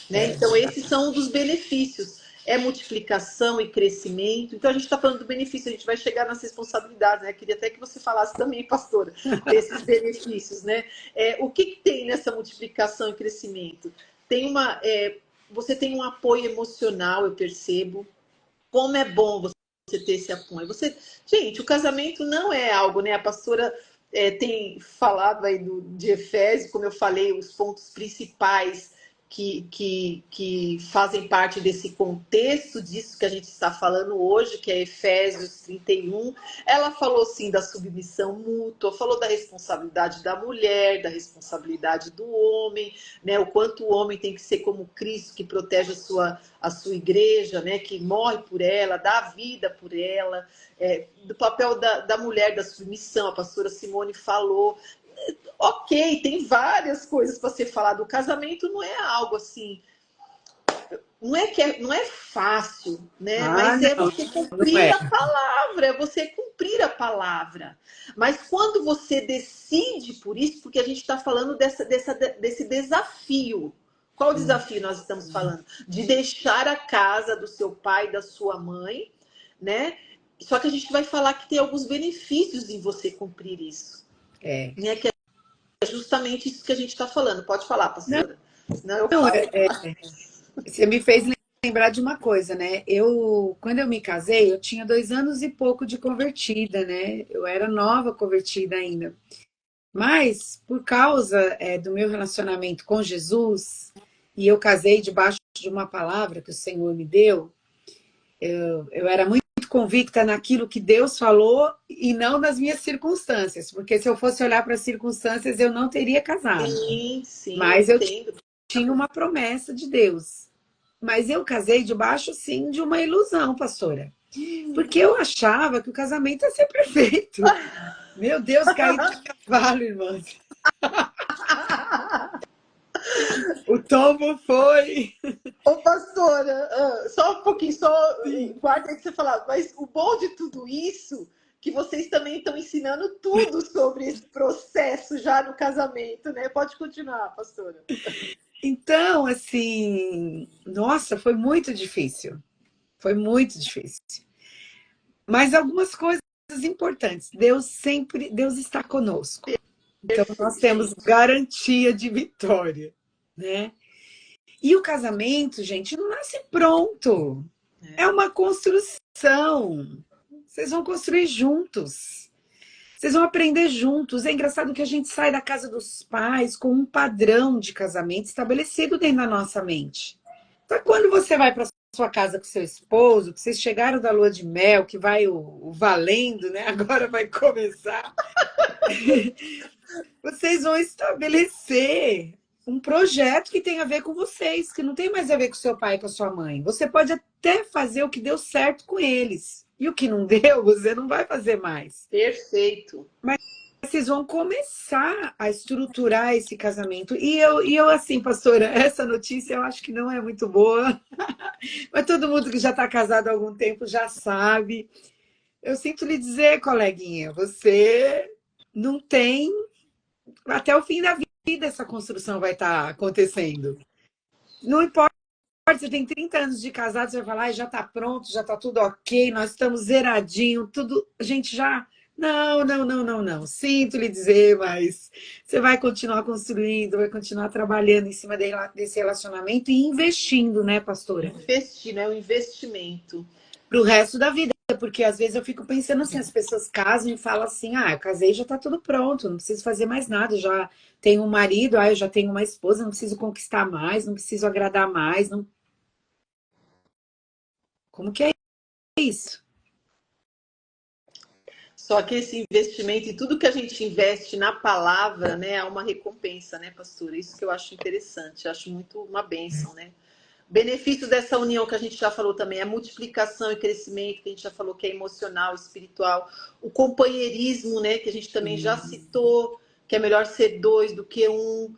Né? Então, esses são um dos benefícios. É multiplicação e crescimento. Então, a gente está falando do benefício, a gente vai chegar nas responsabilidades, né? Queria até que você falasse também, pastora, desses benefícios, né? O que tem nessa multiplicação e crescimento? Você tem um apoio emocional, eu percebo. Como é bom você ter esse apoio. Gente, o casamento não é algo, né? A pastora tem falado aí de Efésios, como eu falei, os pontos principais que fazem parte desse contexto disso que a gente está falando hoje, que é Efésios 31. Ela falou sim da submissão mútua, falou da responsabilidade da mulher, da responsabilidade do homem, né? O quanto o homem tem que ser como Cristo, que protege a sua igreja, né? Que morre por ela, dá a vida por ela, do papel da mulher, da submissão, a pastora Simone falou. Ok, tem várias coisas para ser falado. O casamento não é algo assim, não é fácil, né? Mas é Não, você não cumprir é. a palavra, é você cumprir a palavra. Mas quando você decide por isso, porque a gente está falando desse desafio. Qual desafio nós estamos falando? De deixar a casa do seu pai e da sua mãe, né? Só que a gente vai falar que tem alguns benefícios em você cumprir isso. Né? Que é justamente isso que a gente está falando. Pode falar, pastora. Senão eu Não, falo. você me fez lembrar de uma coisa, né? Quando eu me casei, eu tinha 2 anos e pouco de convertida, né? Eu era nova convertida ainda. Mas, por causa do meu relacionamento com Jesus, e eu casei debaixo de uma palavra que o Senhor me deu, eu era muito convicta naquilo que Deus falou e não nas minhas circunstâncias, porque se eu fosse olhar para as circunstâncias, eu não teria casado. Sim, eu Mas eu entendo. tinha uma promessa de Deus. Mas eu casei debaixo, sim, de uma ilusão, pastora. Porque eu achava que o casamento ia ser perfeito. Meu Deus, caí do cavalo, irmãs. O tombo foi. Ô, pastora, só um pouquinho, guarda aí que você falava, mas o bom de tudo isso, que vocês também estão ensinando tudo sobre esse processo já no casamento, né? Pode continuar, pastora. Então, assim, nossa, foi muito difícil. Foi muito difícil. Mas algumas coisas importantes. Deus está conosco. Então, nós temos garantia de vitória, né? E o casamento, gente, não nasce pronto. É uma construção. Vocês vão construir juntos. Vocês vão aprender juntos. É engraçado que a gente sai da casa dos pais com um padrão de casamento estabelecido dentro da nossa mente. Então, quando você vai para sua casa com seu esposo, que vocês chegaram da lua de mel, que vai o valendo, né? Agora vai começar. Vocês vão estabelecer um projeto que tem a ver com vocês, que não tem mais a ver com seu pai e com a sua mãe. Você pode até fazer o que deu certo com eles. E o que não deu, você não vai fazer mais. Perfeito. Mas vocês vão começar a estruturar esse casamento. E eu assim, pastora, essa notícia eu acho que não é muito boa. Mas todo mundo que já está casado há algum tempo já sabe. Eu sinto lhe dizer, coleguinha, você não tem até o fim da vida essa construção vai estar acontecendo. Não importa, você tem 30 anos de casado, você vai falar, já está pronto, já está tudo ok, nós estamos zeradinho, tudo, a gente já... Não, não, não, não, não. Sinto lhe dizer, mas você vai continuar construindo, vai continuar trabalhando em cima desse relacionamento e investindo, né, pastora? Investir, né? O investimento. Para o resto da vida. Porque às vezes eu fico pensando assim, as pessoas casam e falam assim, eu casei, já tá tudo pronto, não preciso fazer mais nada, já tenho um marido, eu já tenho uma esposa, não preciso conquistar mais, não preciso agradar mais, não... Como que é isso? Só que esse investimento e tudo que a gente investe na palavra, né, há uma recompensa, né, pastora? Isso que eu acho interessante, eu acho muito uma bênção, né? Benefício dessa união que a gente já falou também, a multiplicação e crescimento, que a gente já falou que é emocional, espiritual, o companheirismo, né, que a gente também já citou, que é melhor ser dois do que um.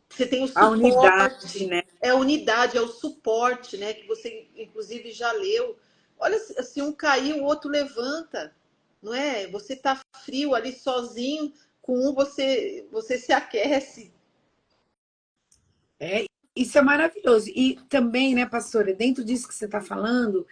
Você tem o A unidade, suporte, né? é a unidade, é o suporte, né, que você inclusive já leu. Olha, se um cair, o outro levanta, não é? Você tá frio ali sozinho, com um você se aquece. É, isso é maravilhoso. E também, né, pastora, dentro disso que você está falando,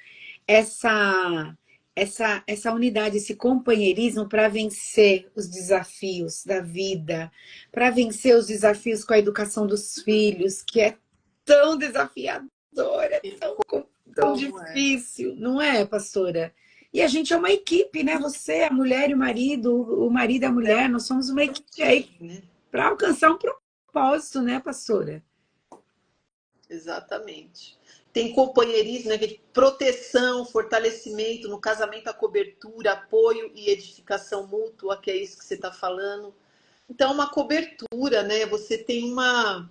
essa, essa unidade, esse companheirismo para vencer os desafios da vida, para vencer os desafios com a educação dos filhos, que é tão desafiador, é tão Como é? difícil, não é, pastora? E a gente é uma equipe, né? Você, a mulher e o marido e a mulher, nós somos uma equipe aí Né? para alcançar um propósito, né, pastora? Exatamente. Tem companheirismo, né? Proteção, fortalecimento no casamento, a cobertura, apoio e edificação mútua, que é isso que você está falando. Então, uma cobertura, né? Você tem uma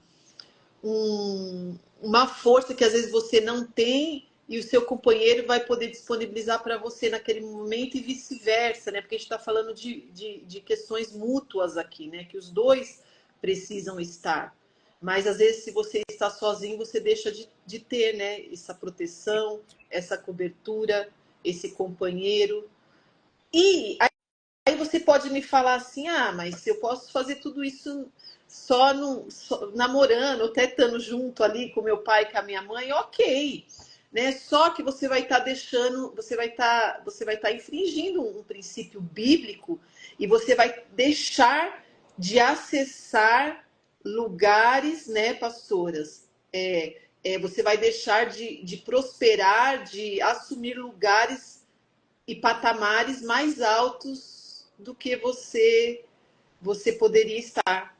força que às vezes você não tem e o seu companheiro vai poder disponibilizar para você naquele momento e vice-versa, né? Porque a gente está falando de questões mútuas aqui, né? Que os dois precisam estar. Mas às vezes, se você está sozinho, você deixa de ter, né? Essa proteção, essa cobertura, esse companheiro. E aí você pode me falar assim, mas eu posso fazer tudo isso só namorando, ou até estando junto ali com meu pai e com a minha mãe, ok. Né? Só que você vai estar deixando, você vai estar infringindo um princípio bíblico e você vai deixar de acessar lugares, né, pastoras? Você vai deixar de prosperar, de assumir lugares e patamares mais altos do que você poderia estar.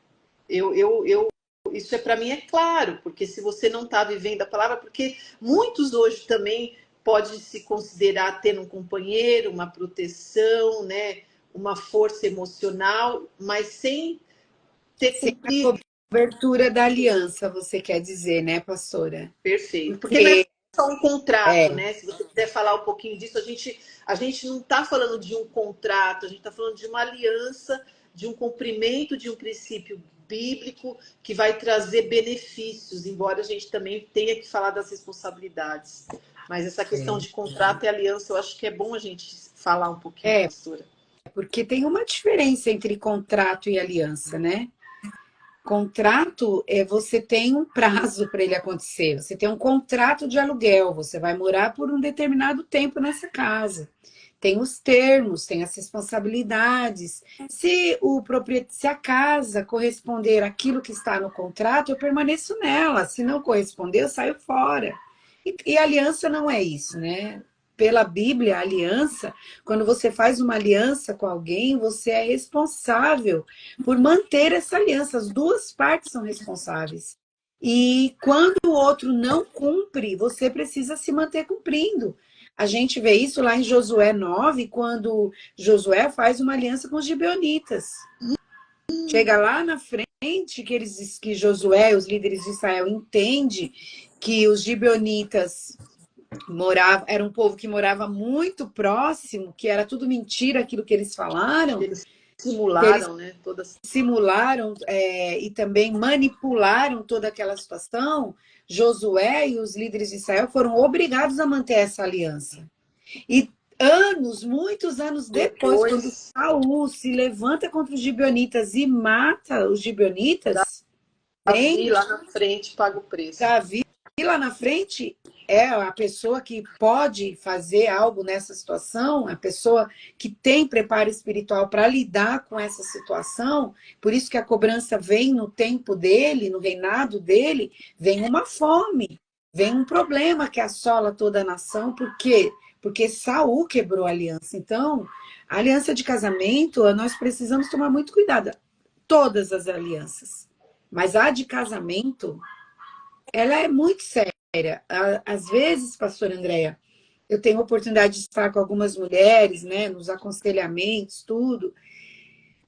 Isso para mim é claro, porque se você não está vivendo a palavra, porque muitos hoje também pode se considerar ter um companheiro, uma proteção, né, uma força emocional, mas sem ter Sem a cumprido. cobertura da aliança, você quer dizer, né, pastora? Perfeito. Porque não é Porque só um contrato, é, né? Se você quiser falar um pouquinho disso, a gente não está falando de um contrato, a gente está falando de uma aliança, de um cumprimento de um princípio bíblico que vai trazer benefícios, embora a gente também tenha que falar das responsabilidades. Mas essa questão de contrato e aliança, eu acho que é bom a gente falar um pouquinho, é, pastora. porque tem uma diferença entre contrato e aliança, né? Contrato é você tem um prazo para ele acontecer. Você tem um contrato de aluguel, você vai morar por um determinado tempo nessa casa. Tem os termos, tem as responsabilidades. Se a casa corresponder àquilo que está no contrato, eu permaneço nela. Se não corresponder, eu saio fora. E aliança não é isso, né? Pela Bíblia, a aliança, quando você faz uma aliança com alguém, você é responsável por manter essa aliança. As duas partes são responsáveis. E quando o outro não cumpre, você precisa se manter cumprindo. A gente vê isso lá em Josué 9, quando Josué faz uma aliança com os gibeonitas. Chega lá na frente que Josué, os líderes de Israel, entende que os gibeonitas era um povo que morava muito próximo, que era tudo mentira aquilo que eles falaram, Eles que eles simularam, né? Todas. simularam e também manipularam toda aquela situação. Josué e os líderes de Israel foram obrigados a manter essa aliança. E muitos anos depois, quando Depois, Saul se levanta contra os gibeonitas e mata os gibeonitas, Davi vem lá na frente paga o preço. Davi lá na frente é a pessoa que pode fazer algo nessa situação, a pessoa que tem preparo espiritual para lidar com essa situação. Por isso que a cobrança vem no tempo dele, no reinado dele, vem uma fome, vem um problema que assola toda a nação. Por quê? Porque Saul quebrou a aliança. Então, a aliança de casamento, nós precisamos tomar muito cuidado. Todas as alianças. Mas a de casamento, ela é muito séria. Às vezes, pastora Andréa, eu tenho a oportunidade de estar com algumas mulheres, né, nos aconselhamentos, tudo.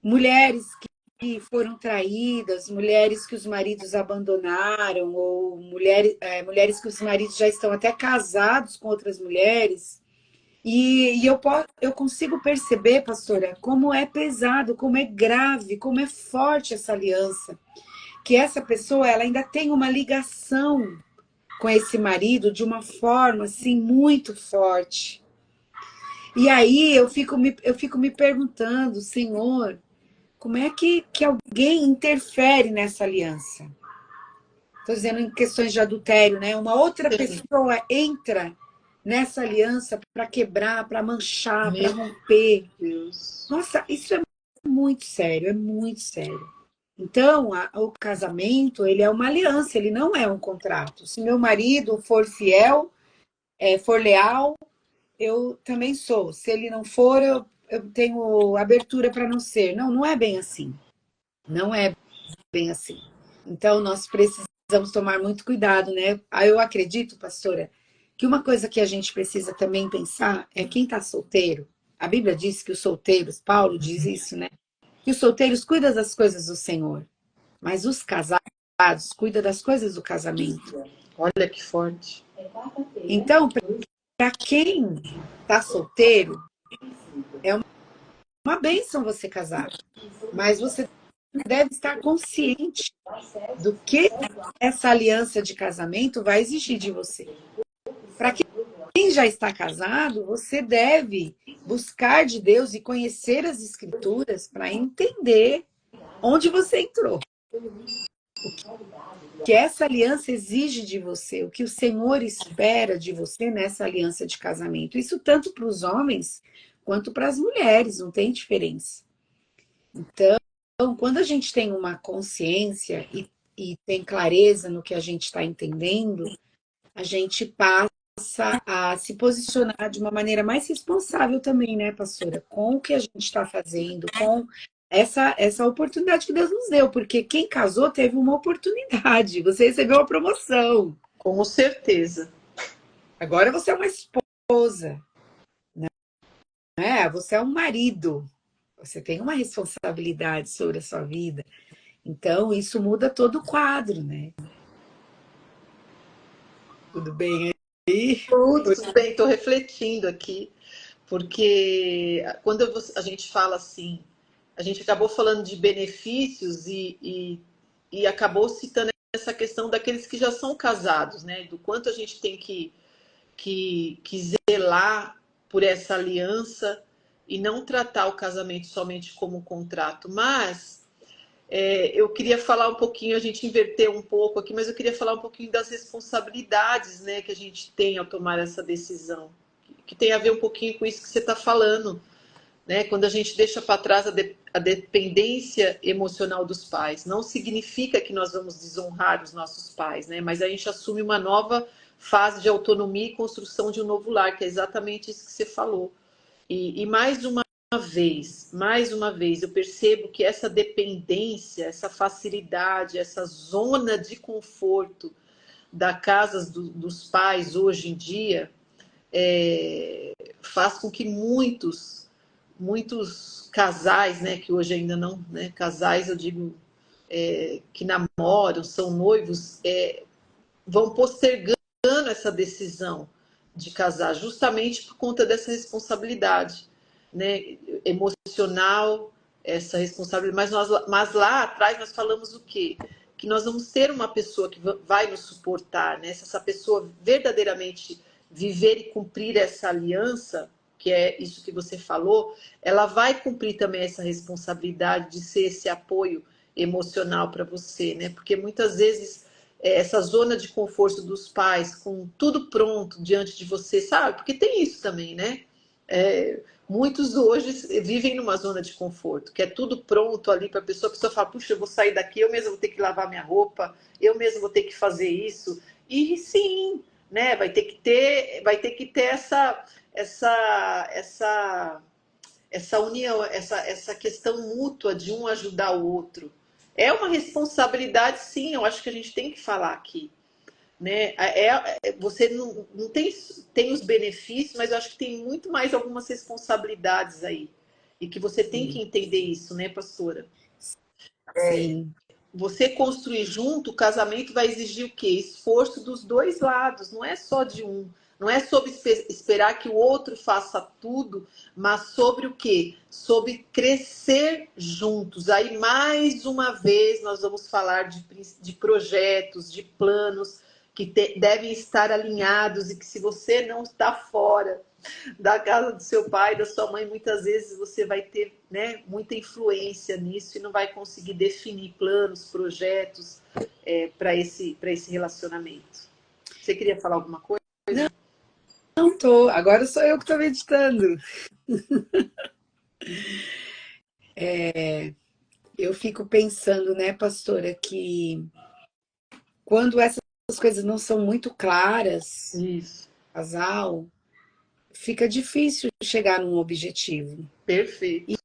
Mulheres que foram traídas, mulheres que os maridos abandonaram, ou mulheres que os maridos já estão até casados com outras mulheres. E eu consigo perceber, pastora, como é pesado, como é grave, como é forte essa aliança. Que essa pessoa ela ainda tem uma ligação com esse marido de uma forma assim muito forte. E aí eu fico me perguntando, Senhor, como é que alguém interfere nessa aliança? Estou dizendo em questões de adultério, né? Uma outra Sim. pessoa entra nessa aliança para quebrar, para manchar, para Meu romper. Deus. Nossa, isso é muito sério, é muito sério. Então, o casamento, ele é uma aliança, ele não é um contrato. Se meu marido for fiel, for leal, eu também sou. Se ele não for, eu tenho abertura para não ser. Não, não é bem assim. Não é bem assim. Então, nós precisamos tomar muito cuidado, né? Eu acredito, pastora, que uma coisa que a gente precisa também pensar é quem está solteiro. A Bíblia diz que os solteiros, Paulo diz isso, né? Que os solteiros cuidam das coisas do Senhor, mas os casados cuidam das coisas do casamento. Olha que forte. Então, para quem está solteiro, é uma bênção você casar, mas você deve estar consciente do que essa aliança de casamento vai exigir de você. Para quem já está casado, você deve buscar de Deus e conhecer as Escrituras para entender onde você entrou. O que essa aliança exige de você, o que o Senhor espera de você nessa aliança de casamento. Isso tanto para os homens quanto para as mulheres, não tem diferença. Então, quando a gente tem uma consciência e tem clareza no que a gente está entendendo, a gente passa a se posicionar de uma maneira mais responsável também, né, pastora? Com o que a gente está fazendo, com essa oportunidade que Deus nos deu, porque quem casou teve uma oportunidade, você recebeu uma promoção. Com certeza. Agora você é uma esposa, né? Você é um marido, você tem uma responsabilidade sobre a sua vida. Então, isso muda todo o quadro, né? Tudo bem aí? Tudo bem, estou refletindo aqui, porque quando a gente fala assim, a gente acabou falando de benefícios e acabou citando essa questão daqueles que já são casados, né? Do quanto a gente tem que zelar por essa aliança e não tratar o casamento somente como um contrato. Mas eu queria falar um pouquinho, a gente inverteu um pouco aqui, mas eu queria falar um pouquinho das responsabilidades, né, que a gente tem ao tomar essa decisão, que tem a ver um pouquinho com isso que você está falando, né? Quando a gente deixa para trás a dependência emocional dos pais, não significa que nós vamos desonrar os nossos pais, né? Mas a gente assume uma nova fase de autonomia e construção de um novo lar, que é exatamente isso que você falou. E mais uma vez, eu percebo que essa dependência, essa facilidade, essa zona de conforto da casa dos pais hoje em dia faz com que muitos muitos casais, né, que hoje ainda não, né, casais, eu digo, que namoram, são noivos, vão postergando essa decisão de casar, justamente por conta dessa responsabilidade, né, emocional, essa responsabilidade. Mas lá atrás nós falamos o quê? Que nós vamos ter uma pessoa que vai nos suportar, né? Se essa pessoa verdadeiramente viver e cumprir essa aliança, que é isso que você falou, ela vai cumprir também essa responsabilidade de ser esse apoio emocional para você, né? Porque muitas vezes essa zona de conforto dos pais, com tudo pronto diante de você, sabe? Porque tem isso também, né? Muitos hoje vivem numa zona de conforto, que é tudo pronto ali para a pessoa fala, puxa, eu vou sair daqui, eu mesmo vou ter que lavar minha roupa, eu mesmo vou ter que fazer isso. E sim, né? Vai ter que ter essa união, essa questão mútua de um ajudar o outro. É uma responsabilidade, sim, eu acho que a gente tem que falar aqui. Né? Você não tem os benefícios, mas eu acho que tem muito mais algumas responsabilidades aí. E que você tem que entender isso, né, pastora? Sim. Você construir junto, o casamento vai exigir o quê? Esforço dos dois lados, não é só de um. Não é sobre esperar que o outro faça tudo, mas sobre o quê? Sobre crescer juntos. Aí, mais uma vez, nós vamos falar de projetos, de planos que devem estar alinhados e que se você não está fora da casa do seu pai, da sua mãe, muitas vezes você vai ter, né, muita influência nisso e não vai conseguir definir planos, projetos para esse relacionamento. Você queria falar alguma coisa? Não tô, agora sou eu que estou meditando. Eu fico pensando, né, pastora, que quando essas coisas não são muito claras, Isso, casal, fica difícil chegar num objetivo. perfeito.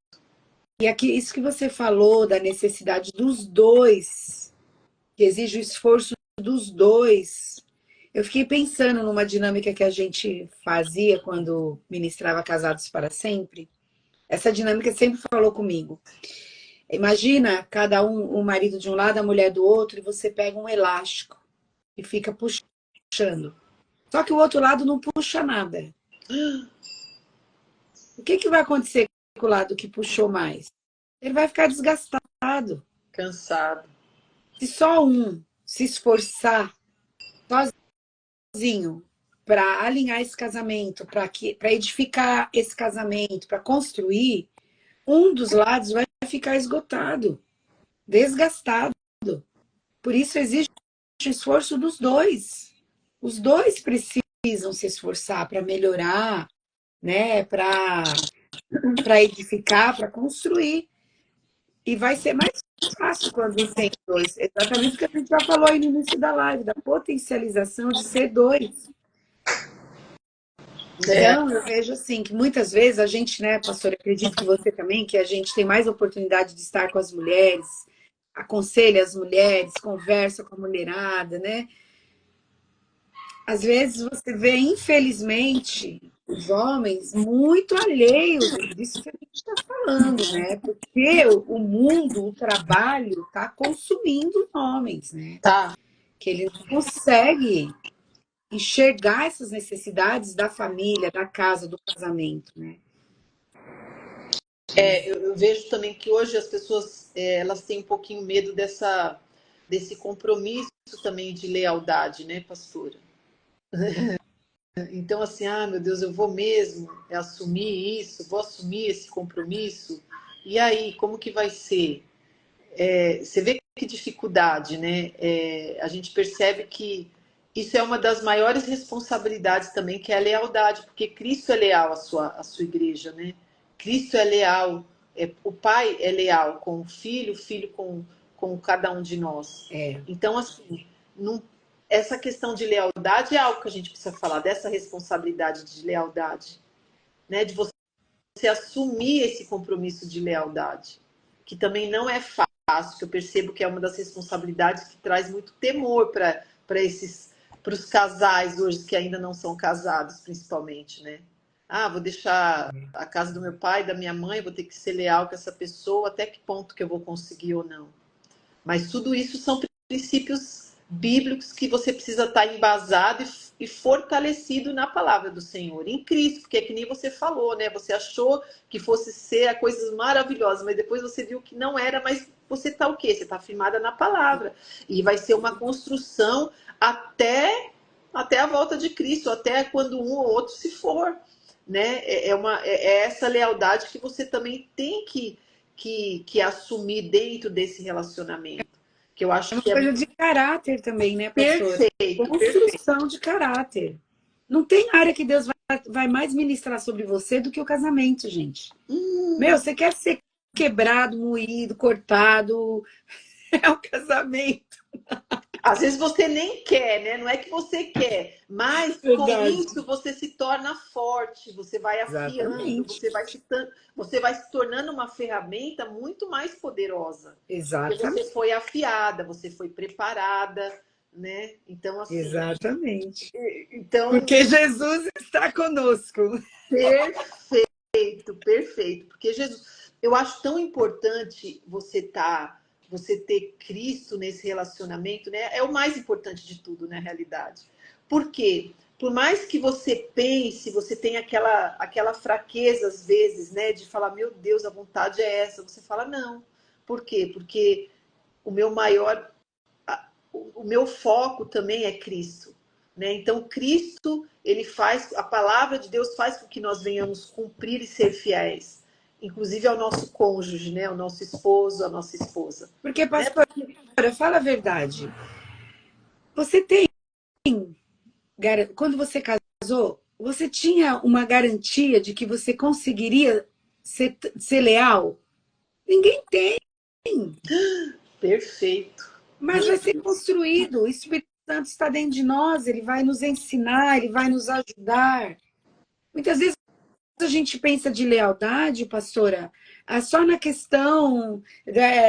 E aqui, isso que você falou da necessidade dos dois, que exige o esforço dos dois. Eu fiquei pensando numa dinâmica que a gente fazia quando ministrava Casados para Sempre. Essa dinâmica sempre falou comigo. Imagina cada um, o marido de um lado, a mulher do outro, e você pega um elástico e fica puxando. Só que o outro lado não puxa nada. O que vai acontecer com o lado que puxou mais? Ele vai ficar desgastado. Cansado. Se só um se esforçar sozinho para alinhar esse casamento, para edificar esse casamento, para construir, um dos lados vai ficar esgotado, desgastado. Por isso existe o esforço dos dois. Os dois precisam se esforçar para melhorar, né, para edificar, para construir. E vai ser mais fácil quando tem dois. Exatamente o que a gente já falou aí no início da live, da potencialização de ser dois. É, Então, eu vejo assim, que muitas vezes a gente, né, pastor, acredito que você também, que a gente tem mais oportunidade de estar com as mulheres, aconselha as mulheres, conversa com a mulherada, né? Às vezes você vê, infelizmente, os homens muito alheios disso que a gente está falando, né? Porque o mundo, o trabalho, está consumindo os homens, né? tá. Que ele não consegue enxergar essas necessidades da família, da casa, do casamento, né? Eu vejo também que hoje as pessoas elas têm um pouquinho medo desse compromisso também de lealdade, né, pastora? Então, assim, meu Deus, eu vou mesmo assumir isso, vou assumir esse compromisso. E aí, como que vai ser? Você vê que dificuldade, né? A gente percebe que isso é uma das maiores responsabilidades também, que é a lealdade, porque Cristo é leal à sua igreja, né? Cristo é leal, o Pai é leal com o filho com cada um de nós. É, Então, assim, não, essa questão de lealdade é algo que a gente precisa falar, dessa responsabilidade de lealdade, né? De você assumir esse compromisso de lealdade, que também não é fácil, que eu percebo que é uma das responsabilidades que traz muito temor para os casais hoje que ainda não são casados, principalmente, né? Ah, vou deixar a casa do meu pai, da minha mãe, vou ter que ser leal com essa pessoa, até que ponto que eu vou conseguir ou não. Mas tudo isso são princípios bíblicos que você precisa estar embasado e fortalecido na palavra do Senhor, em Cristo, porque é que nem você falou, né? Você achou que fosse ser coisas maravilhosas, mas depois você viu que não era, mas você está o quê? Você está firmada na palavra. E vai ser uma construção até a volta de Cristo, até quando um ou outro se for. Né? É essa lealdade que você também tem que assumir dentro desse relacionamento. Que eu É acho uma que é coisa de caráter também, né, pastor? perfeito, perfeito. Construção de caráter. Não tem área que Deus vai mais ministrar sobre você do que o casamento, gente. Meu, você quer ser quebrado, moído, cortado, é o casamento. Às vezes você nem quer, né? Não é que você quer, mas com Verdade. isso você se torna forte, você vai afiando, Exatamente. você vai se tornando uma ferramenta muito mais poderosa. Porque você Exatamente. foi afiada, você foi preparada, né? Então, assim, Exatamente. então, Porque Jesus está conosco. perfeito, perfeito. Porque Jesus, eu acho tão importante você ter Cristo nesse relacionamento, né? É o mais importante de tudo, na realidade. Por quê? Por mais que você pense, você tem aquela fraqueza às vezes, né, de falar, meu Deus, a vontade é essa. Você fala, não. Por quê? Porque o meu maior, o meu foco também é Cristo, né? Então Cristo, ele faz, a palavra de Deus faz com que nós venhamos cumprir e ser fiéis, inclusive ao nosso cônjuge, né? Ao nosso esposo, à nossa esposa, Porque, né? pastora, fala a verdade. Você tem, quando você casou, você tinha uma garantia de que você conseguiria ser leal? Ninguém tem, Perfeito. mas vai ser construído. O Espírito Santo está dentro de nós, ele vai nos ensinar, ele vai nos ajudar. Muitas vezes a gente pensa de lealdade, pastora, só na questão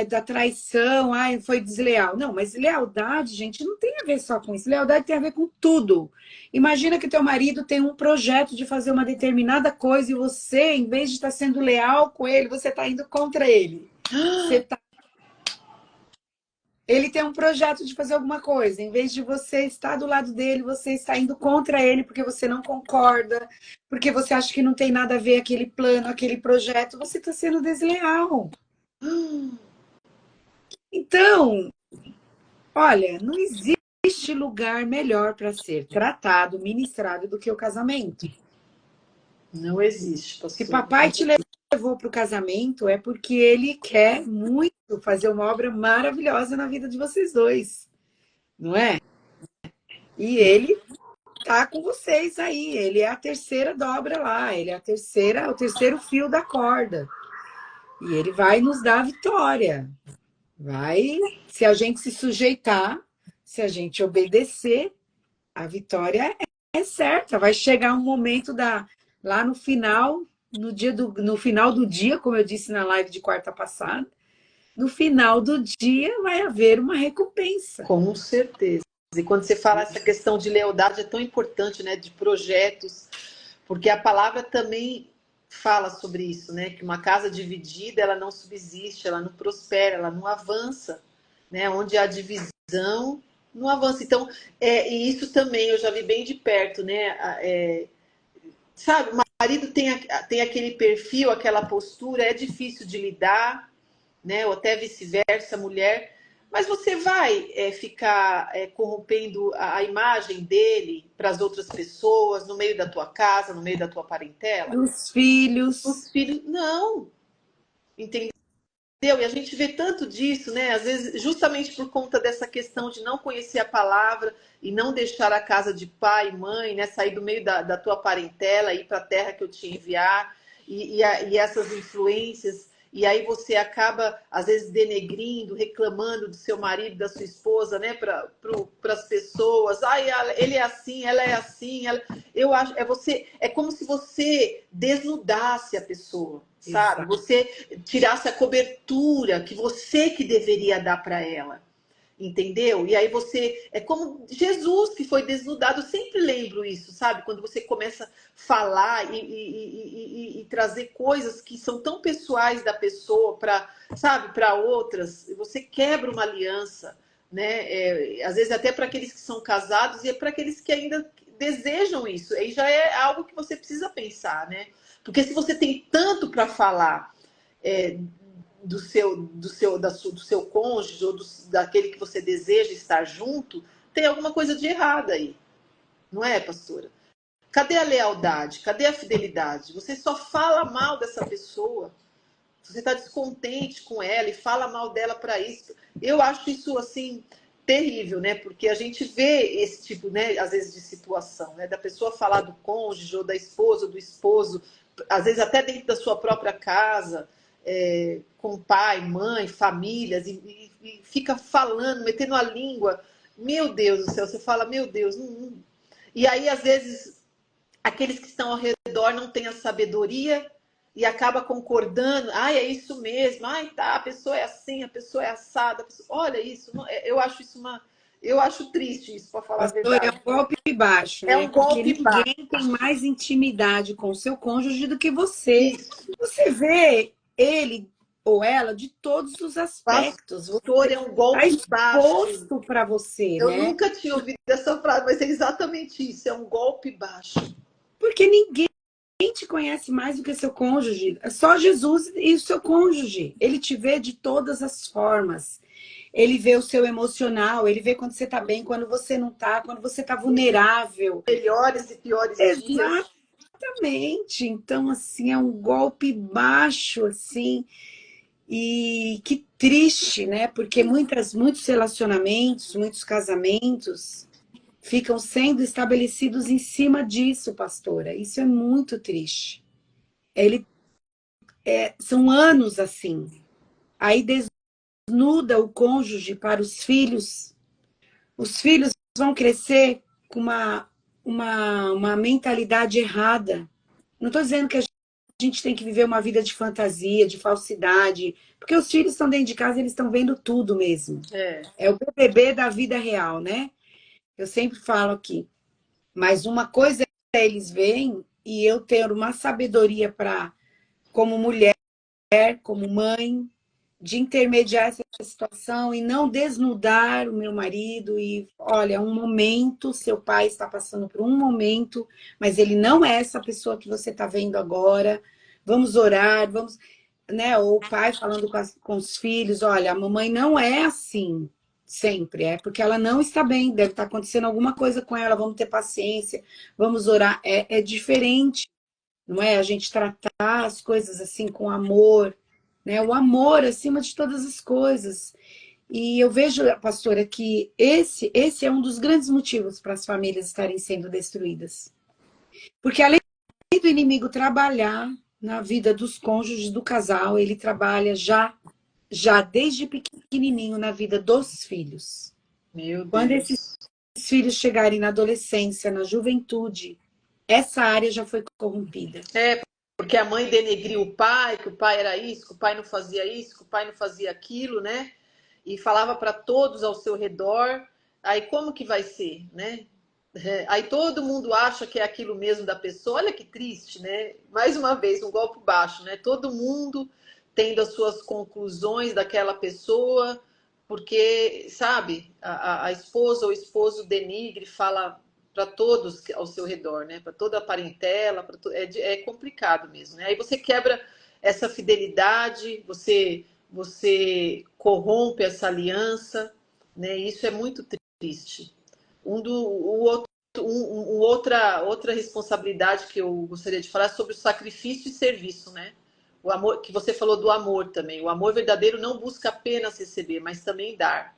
da traição, ai, foi desleal. Não, mas lealdade, gente, não tem a ver só com isso. Lealdade tem a ver com tudo. Imagina que teu marido tem um projeto de fazer uma determinada coisa e você, em vez de estar sendo leal com ele, você está indo contra ele. Ele tem um projeto de fazer alguma coisa. Em vez de você estar do lado dele, você está indo contra ele porque você não concorda, porque você acha que não tem nada a ver aquele plano, aquele projeto. Você está sendo desleal. Então, olha, não existe lugar melhor para ser tratado, ministrado do que o casamento. Não existe, Se pastor. papai te levou para o casamento, é porque ele quer muito fazer uma obra maravilhosa na vida de vocês dois, não é? E ele tá com vocês aí. Ele é a terceira dobra lá, ele é o terceiro fio da corda. E ele vai nos dar a vitória. Vai, se a gente se sujeitar, se a gente obedecer, a vitória é certa. Vai chegar um momento lá no final, no final do dia, como eu disse na live de quarta passada, no final do dia vai haver uma recompensa. Com certeza. E quando você fala essa questão de lealdade é tão importante, né, de projetos, porque a palavra também fala sobre isso, né, que uma casa dividida, ela não subsiste, ela não prospera, ela não avança, né, onde há divisão, não avança. Então, e isso também eu já vi bem de perto, né, sabe, o marido tem aquele perfil, aquela postura, é difícil de lidar, né, ou até vice-versa, mulher, mas você vai ficar corrompendo a imagem dele para as outras pessoas, no meio da tua casa, no meio da tua parentela? Dos filhos. Os filhos, não, entendeu? E a gente vê tanto disso, né? Às vezes, justamente por conta dessa questão de não conhecer a palavra e não deixar a casa de pai e mãe, né? Sair do meio da tua parentela, ir para a terra que eu te enviar, e essas influências. E aí você acaba, às vezes, denegrindo, reclamando do seu marido, da sua esposa, né? Para as pessoas. Ai, ele é assim, ela é assim. Eu acho, é como se você desnudasse a pessoa, sabe? Exato. Você tirasse a cobertura que você que deveria dar para ela. entendeu? E aí você, é como Jesus que foi desnudado, eu sempre lembro isso, sabe? Quando você começa a falar e trazer coisas que são tão pessoais da pessoa para, sabe, para outras, você quebra uma aliança, né? Às vezes até para aqueles que são casados e para aqueles que ainda desejam isso. Aí já é algo que você precisa pensar, né? Porque se você tem tanto para falar é, do seu cônjuge ou daquele que você deseja estar junto, tem alguma coisa de errado aí, não é, pastora? Cadê a lealdade? Cadê a fidelidade? Você só fala mal dessa pessoa. Você está descontente com ela e fala mal dela para isso. Eu acho isso assim terrível, né? Porque a gente vê esse tipo, né, às vezes de situação, né, da pessoa falar do cônjuge ou da esposa ou do esposo, às vezes até dentro da sua própria casa, com pai, mãe, famílias e fica falando, metendo a língua. Meu Deus do céu, você fala, meu Deus, não. E aí às vezes aqueles que estão ao redor não têm a sabedoria e acaba concordando. Ai, é isso mesmo. Ai, tá, a pessoa é assim, a pessoa é assada. Pessoa... Olha isso, eu acho isso uma... Eu acho triste isso, para falar a Pastor, é verdade. um golpe baixo, É né? um Porque golpe baixo. ninguém tem mais intimidade com o seu cônjuge do que você. Isso. Você vê ele ou ela de todos os aspectos. Pastor, é um Está golpe baixo. exposto para você, Eu né? nunca tinha ouvido essa frase, mas é exatamente isso. É um golpe baixo. Porque ninguém te conhece mais do que seu cônjuge. É só Jesus e o seu cônjuge. Ele te vê de todas as formas. Ele vê o seu emocional, ele vê quando você está bem, quando você não está, quando você está vulnerável. Melhores e piores dias. Exatamente. Então, assim, é um golpe baixo, assim, e que triste, né? Porque muitos relacionamentos, muitos casamentos ficam sendo estabelecidos em cima disso, pastora. Isso é muito triste. São anos assim. Aí desnuda o cônjuge para os filhos. Os filhos vão crescer com uma mentalidade errada. Não estou dizendo que a gente tem que viver uma vida de fantasia, de falsidade, porque os filhos estão dentro de casa, eles estão vendo tudo mesmo. É o BBB da vida real, né? Eu sempre falo aqui. Mas uma coisa é eles veem e eu ter uma sabedoria para, como mulher, como mãe, de intermediar essa situação e não desnudar o meu marido e, olha, um momento, seu pai está passando por um momento, mas ele não é essa pessoa que você está vendo agora. Vamos orar, vamos, né? Ou o pai falando com os filhos, olha, a mamãe não é assim sempre, é porque ela não está bem, deve estar acontecendo alguma coisa com ela, vamos ter paciência, vamos orar. É diferente, não é? A gente tratar as coisas assim com amor, né? O amor acima de todas as coisas. E eu vejo, pastora, que esse é um dos grandes motivos para as famílias estarem sendo destruídas. Porque além do inimigo trabalhar na vida dos cônjuges do casal, ele trabalha já desde pequenininho na vida dos filhos. Meu Quando esses Deus. filhos chegarem na adolescência, na juventude, essa área já foi corrompida. Porque a mãe denegriu o pai, que o pai era isso, que o pai não fazia isso, que o pai não fazia aquilo, né? E falava para todos ao seu redor. Aí como que vai ser, né? Aí todo mundo acha que é aquilo mesmo da pessoa. Olha que triste, né? Mais uma vez, um golpe baixo, né? Todo mundo tendo as suas conclusões daquela pessoa, porque, sabe, a esposa ou o esposo denigre, fala para todos ao seu redor, né? Para toda a parentela, é complicado mesmo, né? Aí você quebra essa fidelidade, você corrompe essa aliança, né? Isso é muito triste. Outra responsabilidade que eu gostaria de falar é sobre o sacrifício e serviço, né? O amor, que você falou do amor também. O amor verdadeiro não busca apenas receber, mas também dar.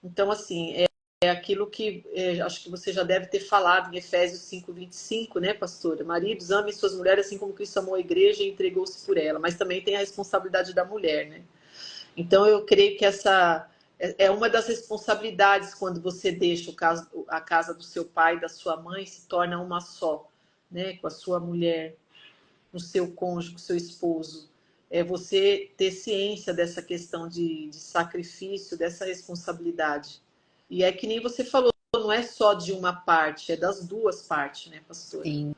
Então, assim, é aquilo que acho que você já deve ter falado em Efésios 5:25, né, pastora? Maridos, amem suas mulheres assim como Cristo amou a igreja e entregou-se por ela. Mas também tem a responsabilidade da mulher, né? Então, eu creio que essa é uma das responsabilidades quando você deixa a casa do seu pai e da sua mãe, se torna uma só, né? Com a sua mulher, com o seu cônjuge, com o seu esposo. é você ter ciência dessa questão de sacrifício, dessa responsabilidade. E é que nem você falou, não é só de uma parte, é das duas partes, né, pastora? Sim.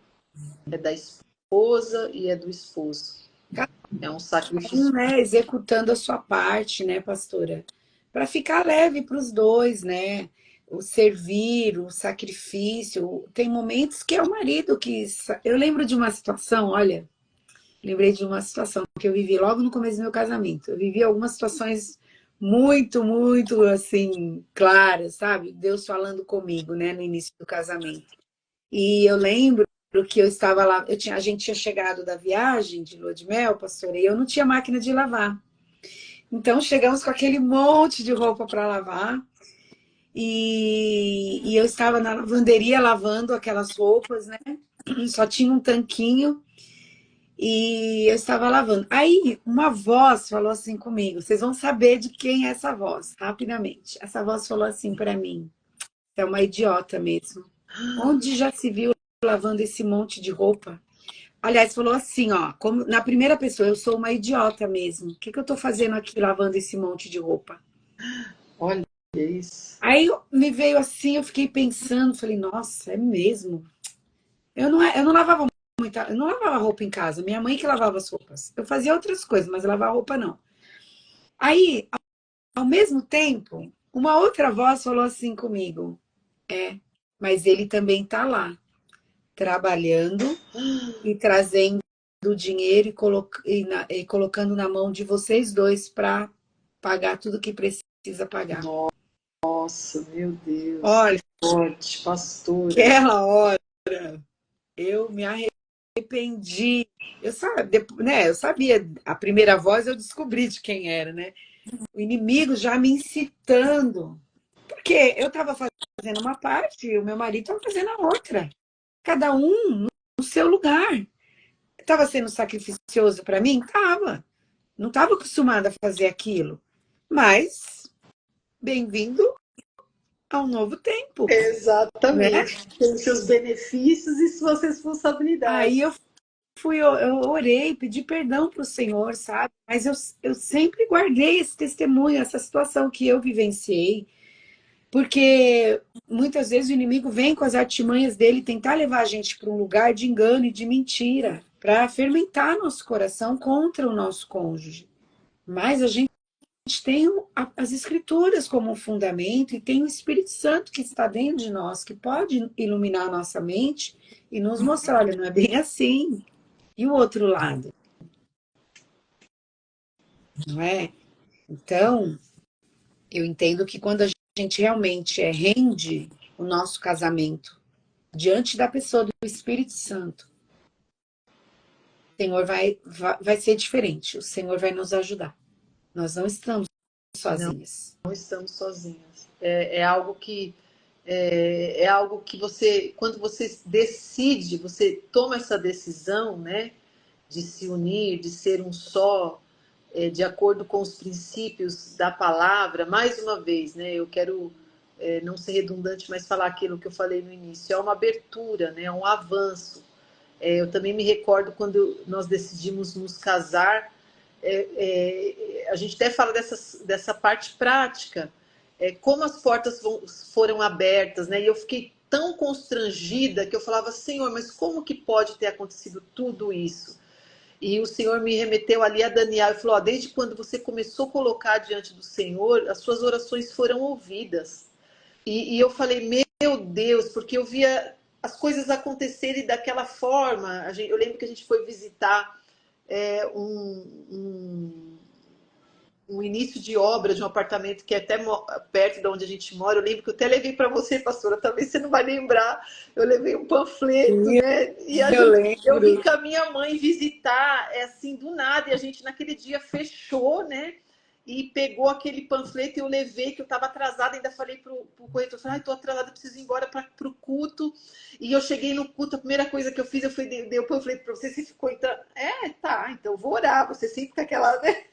É da esposa e é do esposo. É um sacrifício. Né, executando a sua parte, né, pastora? Para ficar leve para os dois, né? O servir, o sacrifício. Tem momentos que é o marido que. Eu lembro de uma situação, olha, lembrei de uma situação que eu vivi logo no começo do meu casamento. Eu vivi algumas situações muito, muito, assim, claras, sabe? Deus falando comigo, né, no início do casamento. E eu lembro que eu estava lá, a gente tinha chegado da viagem de lua de mel, pastora, e eu não tinha máquina de lavar. Então chegamos com aquele monte de roupa para lavar. E eu estava na lavanderia lavando aquelas roupas, né? Só tinha um tanquinho e eu estava lavando. Aí uma voz falou assim comigo: vocês vão saber de quem é essa voz, rapidamente. Essa voz falou assim para mim: é uma idiota mesmo. Onde já se viu lavando esse monte de roupa? Aliás, falou assim, ó, como na primeira pessoa, eu sou uma idiota mesmo. O que eu tô fazendo aqui lavando esse monte de roupa? Olha isso. Aí me veio assim, eu fiquei pensando, falei, nossa, é mesmo? Eu não lavava muita, eu não lavava roupa em casa, minha mãe que lavava as roupas. Eu fazia outras coisas, mas lavar roupa não. Aí, ao mesmo tempo, uma outra voz falou assim comigo, mas ele também tá lá, trabalhando e trazendo o dinheiro e colocando na mão de vocês dois para pagar tudo que precisa pagar. Nossa, meu Deus, que Olha, forte, pastora. aquela hora eu me arrependi. Eu sabia, a primeira voz eu descobri de quem era, né? O inimigo já me incitando. Porque eu estava fazendo uma parte e o meu marido estava fazendo a outra. Cada um no seu lugar. Estava sendo sacrificioso para mim? Estava. Não estava acostumada a fazer aquilo. Mas, bem-vindo ao novo tempo, né? Exatamente. Tem seus benefícios e suas responsabilidades. Aí eu orei, pedi perdão para o Senhor, sabe? Mas eu sempre guardei esse testemunho, essa situação que eu vivenciei, porque muitas vezes o inimigo vem com as artimanhas dele tentar levar a gente para um lugar de engano e de mentira, para fermentar nosso coração contra o nosso cônjuge. Mas a gente tem as escrituras como um fundamento e tem o Espírito Santo que está dentro de nós, que pode iluminar a nossa mente e nos mostrar, olha, não é bem assim. E o outro lado, não é? Então, eu entendo que quando a gente realmente rende o nosso casamento diante da pessoa do Espírito Santo, o Senhor vai ser diferente, o Senhor vai nos ajudar. Nós não estamos sozinhas. Não estamos sozinhos. É algo que é algo que você, quando você decide, você toma essa decisão, né, de se unir, de ser um só, de acordo com os princípios da palavra. Mais uma vez, né, eu quero não ser redundante, mas falar aquilo que eu falei no início. É uma abertura, né, é um avanço. Eu também me recordo quando nós decidimos nos casar, a gente até fala dessa parte prática, como as portas foram abertas, né? E eu fiquei tão constrangida que eu falava, Senhor, mas como que pode ter acontecido tudo isso? E o Senhor me remeteu ali a Daniel e falou, desde quando você começou a colocar diante do Senhor, as suas orações foram ouvidas. E eu falei, meu Deus, porque eu via as coisas acontecerem daquela forma. Eu lembro que a gente foi visitar um início de obra de um apartamento que é até perto de onde a gente mora. Eu lembro que eu até levei para você, pastora, talvez você não vai lembrar. Eu levei um panfleto, Sim, né? E eu vim com a minha mãe visitar, assim, do nada, e a gente naquele dia fechou, né? E pegou aquele panfleto e eu levei, que eu estava atrasada, ainda falei pro corretor, falei, estou atrasada, preciso ir embora para o culto. E eu cheguei no culto, a primeira coisa que eu fiz, eu fui dei o panfleto para você, você ficou, então, tá, então vou orar, você sempre com aquela, né?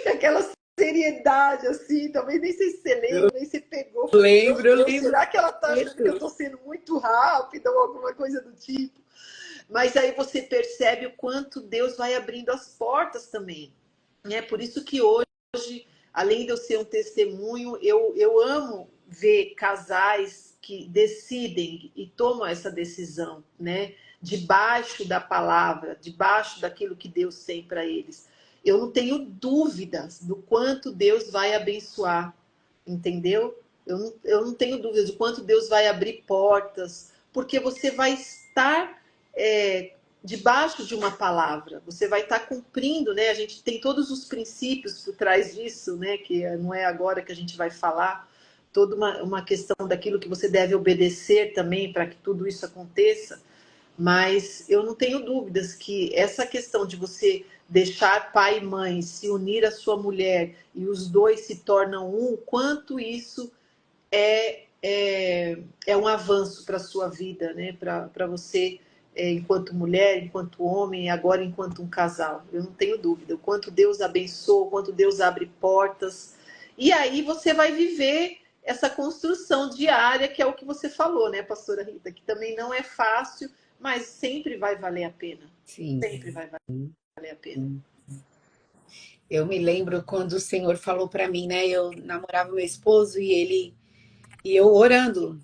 Aquela seriedade, assim, talvez nem sei se você lembra, nem se pegou. Eu lembro. Será que ela tá achando que eu tô sendo muito rápida ou alguma coisa do tipo? Mas aí você percebe o quanto Deus vai abrindo as portas também. É por isso que hoje, além de eu ser um testemunho, eu amo ver casais que decidem e tomam essa decisão, né? Debaixo da palavra, debaixo daquilo que Deus tem para eles. Eu não tenho dúvidas do quanto Deus vai abençoar, entendeu? Eu não tenho dúvidas do quanto Deus vai abrir portas, porque você vai estar debaixo de uma palavra, você vai estar cumprindo, né? A gente tem todos os princípios por trás disso, né? Que não é agora que a gente vai falar, toda uma questão daquilo que você deve obedecer também para que tudo isso aconteça. Mas eu não tenho dúvidas que essa questão de você deixar pai e mãe se unir à sua mulher e os dois se tornam um, quanto isso é um avanço para a sua vida, né? Para você, enquanto mulher, enquanto homem, e agora enquanto um casal. Eu não tenho dúvida. O quanto Deus abençoa, o quanto Deus abre portas. E aí você vai viver essa construção diária, que é o que você falou, né, pastora Rita? Que também não é fácil, mas sempre vai valer a pena. Sim. Sempre vai valer a pena. Eu me lembro quando o Senhor falou para mim, né? Eu namorava meu esposo e eu orando.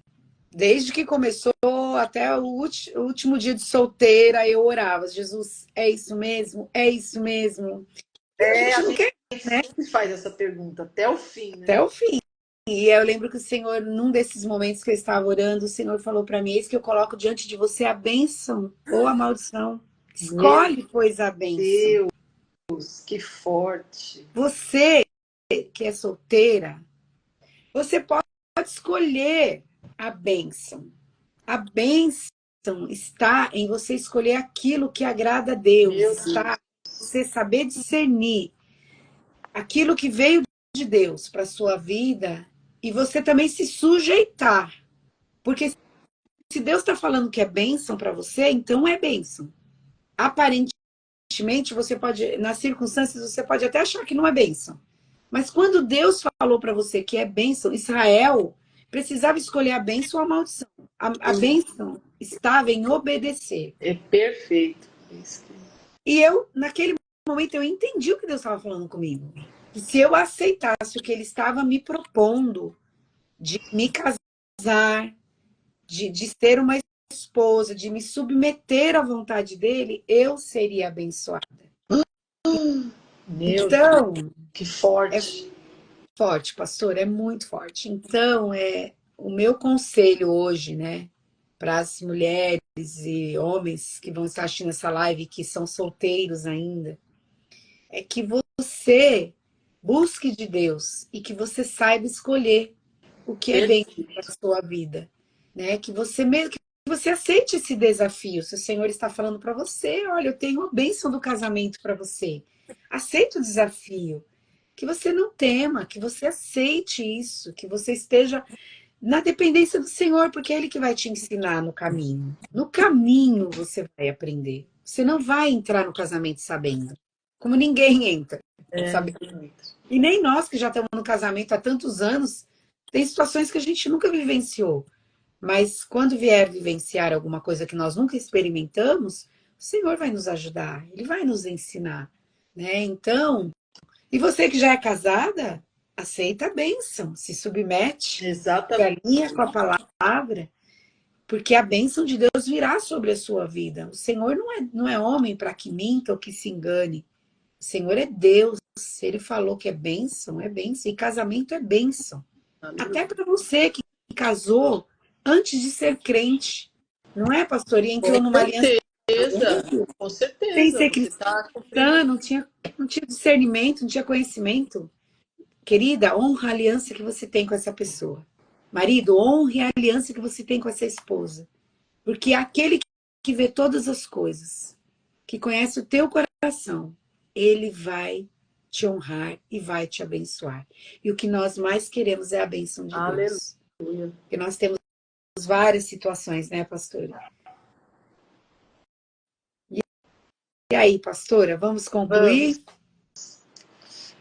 Desde que começou até o último dia de solteira, eu orava. Jesus, é isso mesmo? É isso mesmo? A gente não quer, né? Sempre faz essa pergunta até o fim, né? Até o fim. E eu lembro que o Senhor, num desses momentos que eu estava orando, o Senhor falou para mim: eis que eu coloco diante de você a bênção ou a maldição. Escolhe, pois, a bênção. Deus, que forte. Você que é solteira, você pode escolher a bênção. A bênção está em você escolher aquilo que agrada a Deus. Está em você saber discernir aquilo que veio de Deus para a sua vida e você também se sujeitar. Porque se Deus está falando que é bênção para você, então é bênção. Aparentemente, você pode, nas circunstâncias, você pode até achar que não é bênção. Mas quando Deus falou para você que é bênção, Israel precisava escolher a bênção ou a maldição. A bênção estava em obedecer. É perfeito. E eu, naquele momento, eu entendi o que Deus estava falando comigo. E se eu aceitasse o que Ele estava me propondo, de me casar, de ser uma esposa, de me submeter à vontade dele, eu seria abençoada. Meu então, Deus, que forte. É forte, pastor, é muito forte. Então, o meu conselho hoje, né, para as mulheres e homens que vão estar assistindo essa live, que são solteiros ainda, é que você busque de Deus e que você saiba escolher o que é bem para a sua vida, né? Que você aceite esse desafio. Se o Senhor está falando para você, olha, eu tenho a bênção do casamento para você. Aceite o desafio. Que você não tema, que você aceite isso, que você esteja na dependência do Senhor, porque é Ele que vai te ensinar no caminho. No caminho você vai aprender. Você não vai entrar no casamento sabendo. Como ninguém entra, sabendo. E nem nós que já estamos no casamento há tantos anos, tem situações que a gente nunca vivenciou. Mas quando vier vivenciar alguma coisa que nós nunca experimentamos, o Senhor vai nos ajudar, Ele vai nos ensinar, né? Então, e você que já é casada, aceita a bênção, se submete, exatamente, alinha com a palavra, porque a bênção de Deus virá sobre a sua vida. O Senhor não é homem para que minta ou que se engane. O Senhor é Deus. Se Ele falou que é bênção, é bênção. E casamento é bênção. Até para você que casou antes de ser crente. Não é, pastor? E entrou numa aliança. Com certeza. Sem ser cristã, não tinha discernimento, não tinha conhecimento. Querida, honra a aliança que você tem com essa pessoa. Marido, honre a aliança que você tem com essa esposa. Porque aquele que vê todas as coisas, que conhece o teu coração, ele vai te honrar e vai te abençoar. E o que nós mais queremos é a bênção de Deus. Porque nós temos várias situações, né, pastora? E aí, pastora, vamos concluir?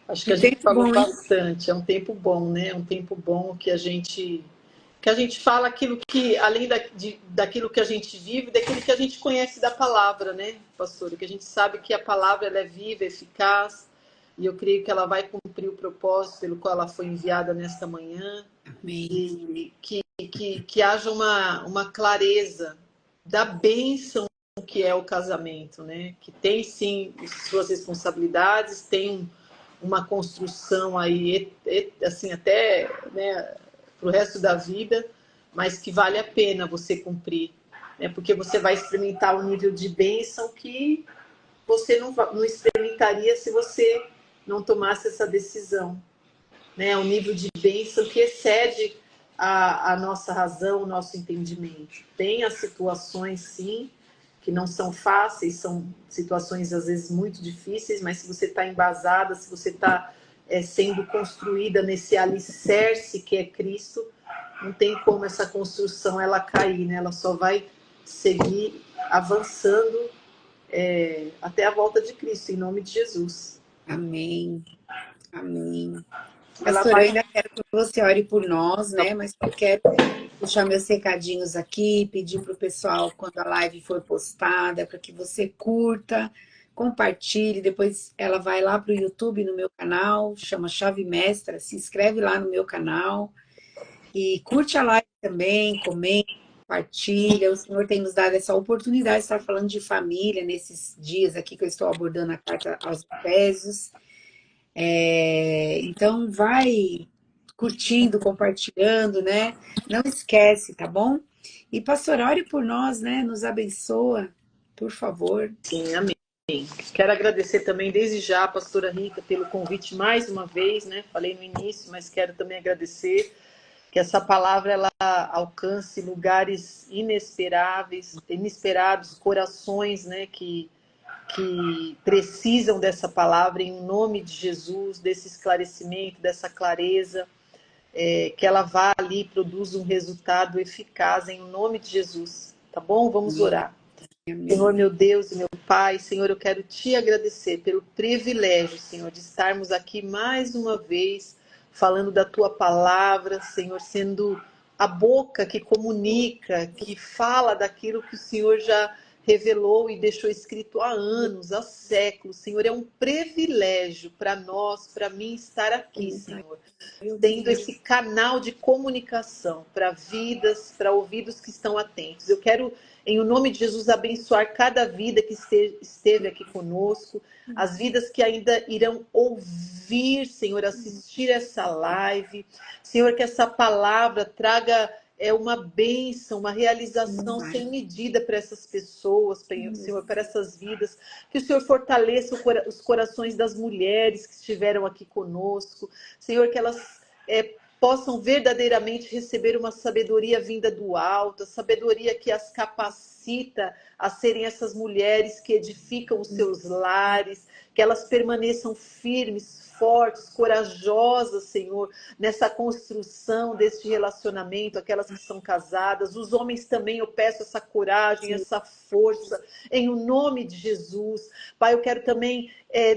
Acho que a gente falou bastante. É um tempo bom, né? É um tempo bom que a gente que a gente fala aquilo que, além daquilo que a gente vive, daquilo que a gente conhece da palavra, né, pastora? Que a gente sabe que a palavra ela é viva, eficaz, e eu creio que ela vai cumprir o propósito pelo qual ela foi enviada nesta manhã. Amém. E que haja uma clareza da bênção que é o casamento, né? Que tem sim suas responsabilidades, tem uma construção aí, assim, até, né, para o resto da vida, mas que vale a pena você cumprir, né? Porque você vai experimentar um nível de bênção que você não experimentaria se você não tomasse essa decisão, né? Um nível de bênção que excede a nossa razão, o nosso entendimento. Tem as situações, sim, que não são fáceis, são situações às vezes muito difíceis, mas se você está embasada, se você está sendo construída nesse alicerce que é Cristo, não tem como essa construção ela cair, né? Ela só vai seguir avançando até a volta de Cristo, em nome de Jesus. Amém. Amém. Ela Pastor, eu vai. ainda quero que você ore por nós, né? Mas eu quero deixar meus recadinhos aqui, pedir para o pessoal, quando a live for postada, para que você curta, compartilhe. Depois ela vai lá para o YouTube, no meu canal, chama Chave Mestra. Se inscreve lá no meu canal e curte a live também, comenta, compartilha. O Senhor tem nos dado essa oportunidade de estar falando de família nesses dias aqui que eu estou abordando a carta aos Efésios. Então, vai curtindo, compartilhando, né? Não esquece, tá bom? E, pastor, ore por nós, né? Nos abençoa, por favor. Sim, amém. Quero agradecer também desde já a pastora Rita pelo convite mais uma vez, né? Falei no início, mas quero também agradecer que essa palavra ela alcance lugares inesperados, corações, né, que precisam dessa palavra em nome de Jesus, desse esclarecimento, dessa clareza, que ela vá ali e produza um resultado eficaz em nome de Jesus. Tá bom? Vamos Amém. orar. Senhor, Amém. meu Deus e meu Pai, Senhor, eu quero te agradecer pelo privilégio, Senhor, de estarmos aqui mais uma vez falando da tua palavra, Senhor, sendo a boca que comunica, que fala daquilo que o Senhor já revelou e deixou escrito há anos, há séculos. Senhor, é um privilégio para nós, para mim estar aqui, Senhor, tendo esse canal de comunicação para vidas, para ouvidos que estão atentos. Eu quero, em o nome de Jesus, abençoar cada vida que esteve aqui conosco, as vidas que ainda irão ouvir, Senhor, assistir essa live. Senhor, que essa palavra traga uma bênção, uma realização sem medida para essas pessoas, Senhor, para essas vidas. Que o Senhor fortaleça os corações das mulheres que estiveram aqui conosco. Senhor, que elas possam verdadeiramente receber uma sabedoria vinda do alto, a sabedoria que as capacita a serem essas mulheres que edificam os seus lares, que elas permaneçam firmes, fortes, corajosas, Senhor, nessa construção deste relacionamento, aquelas que são casadas, os homens também, eu peço essa coragem, essa força, em o nome de Jesus. Pai, eu quero também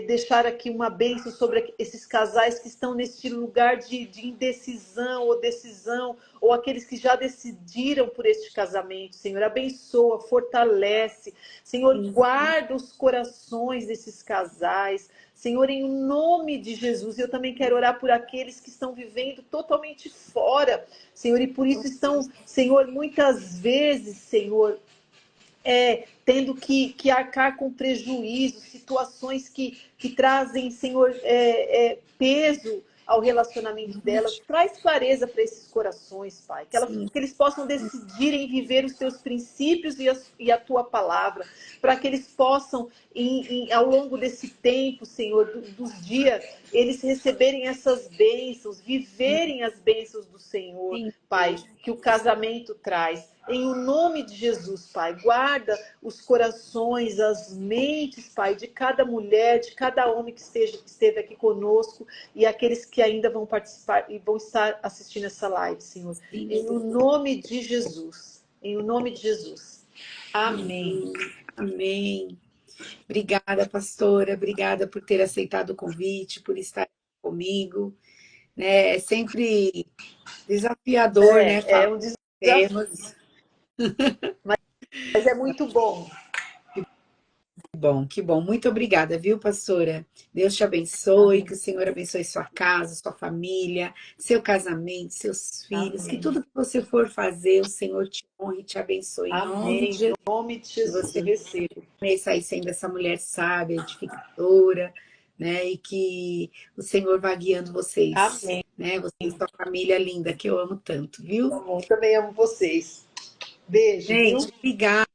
deixar aqui uma bênção sobre esses casais que estão neste lugar de indecisão ou decisão, ou aqueles que já decidiram por este casamento. Senhor, abençoa, fortalece. Senhor, guarda os corações desses casais. Senhor, em nome de Jesus, eu também quero orar por aqueles que estão vivendo totalmente fora, Senhor, e por isso estão, Senhor, muitas vezes, Senhor, tendo que arcar com prejuízo, situações que trazem, Senhor, peso ao relacionamento delas. Traz clareza para esses corações, Pai. Que eles possam decidir em viver os teus princípios e a tua palavra. Para que eles possam, ao longo desse tempo, Senhor, dos dias, eles receberem essas bênçãos, viverem as bênçãos do Senhor, Pai, que o casamento traz. Em o nome de Jesus, Pai, guarda os corações, as mentes, Pai, de cada mulher, de cada homem que esteve aqui conosco e aqueles que ainda vão participar e vão estar assistindo essa live, Senhor. Em o nome de Jesus. Em o nome de Jesus. Amém. Amém. Obrigada, pastora. Obrigada por ter aceitado o convite, por estar comigo. né? É sempre desafiador, né? É Falar um desafio, temas. mas é muito bom. Bom, que bom. Muito obrigada, viu, pastora? Deus te abençoe, que o Senhor abençoe sua casa, sua família, seu casamento, seus filhos, que Amém. tudo que você for fazer, o Senhor te honre e te abençoe. Em nome de Amém. Jesus, Em nome de que Jesus, eu você recebo. permaneça aí sendo essa mulher sábia, edificadora, né? E que o Senhor vá guiando vocês, Amém. né? Você e sua família linda, que eu amo tanto, viu? Tá bom, também amo vocês. Beijo, Gente, viu? obrigada.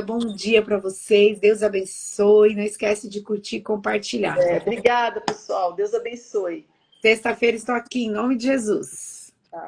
Bom dia para vocês. Deus abençoe. Não esquece de curtir e compartilhar, tá bom? Obrigada, pessoal. Deus abençoe. Sexta-feira estou aqui, em nome de Jesus. Tchau.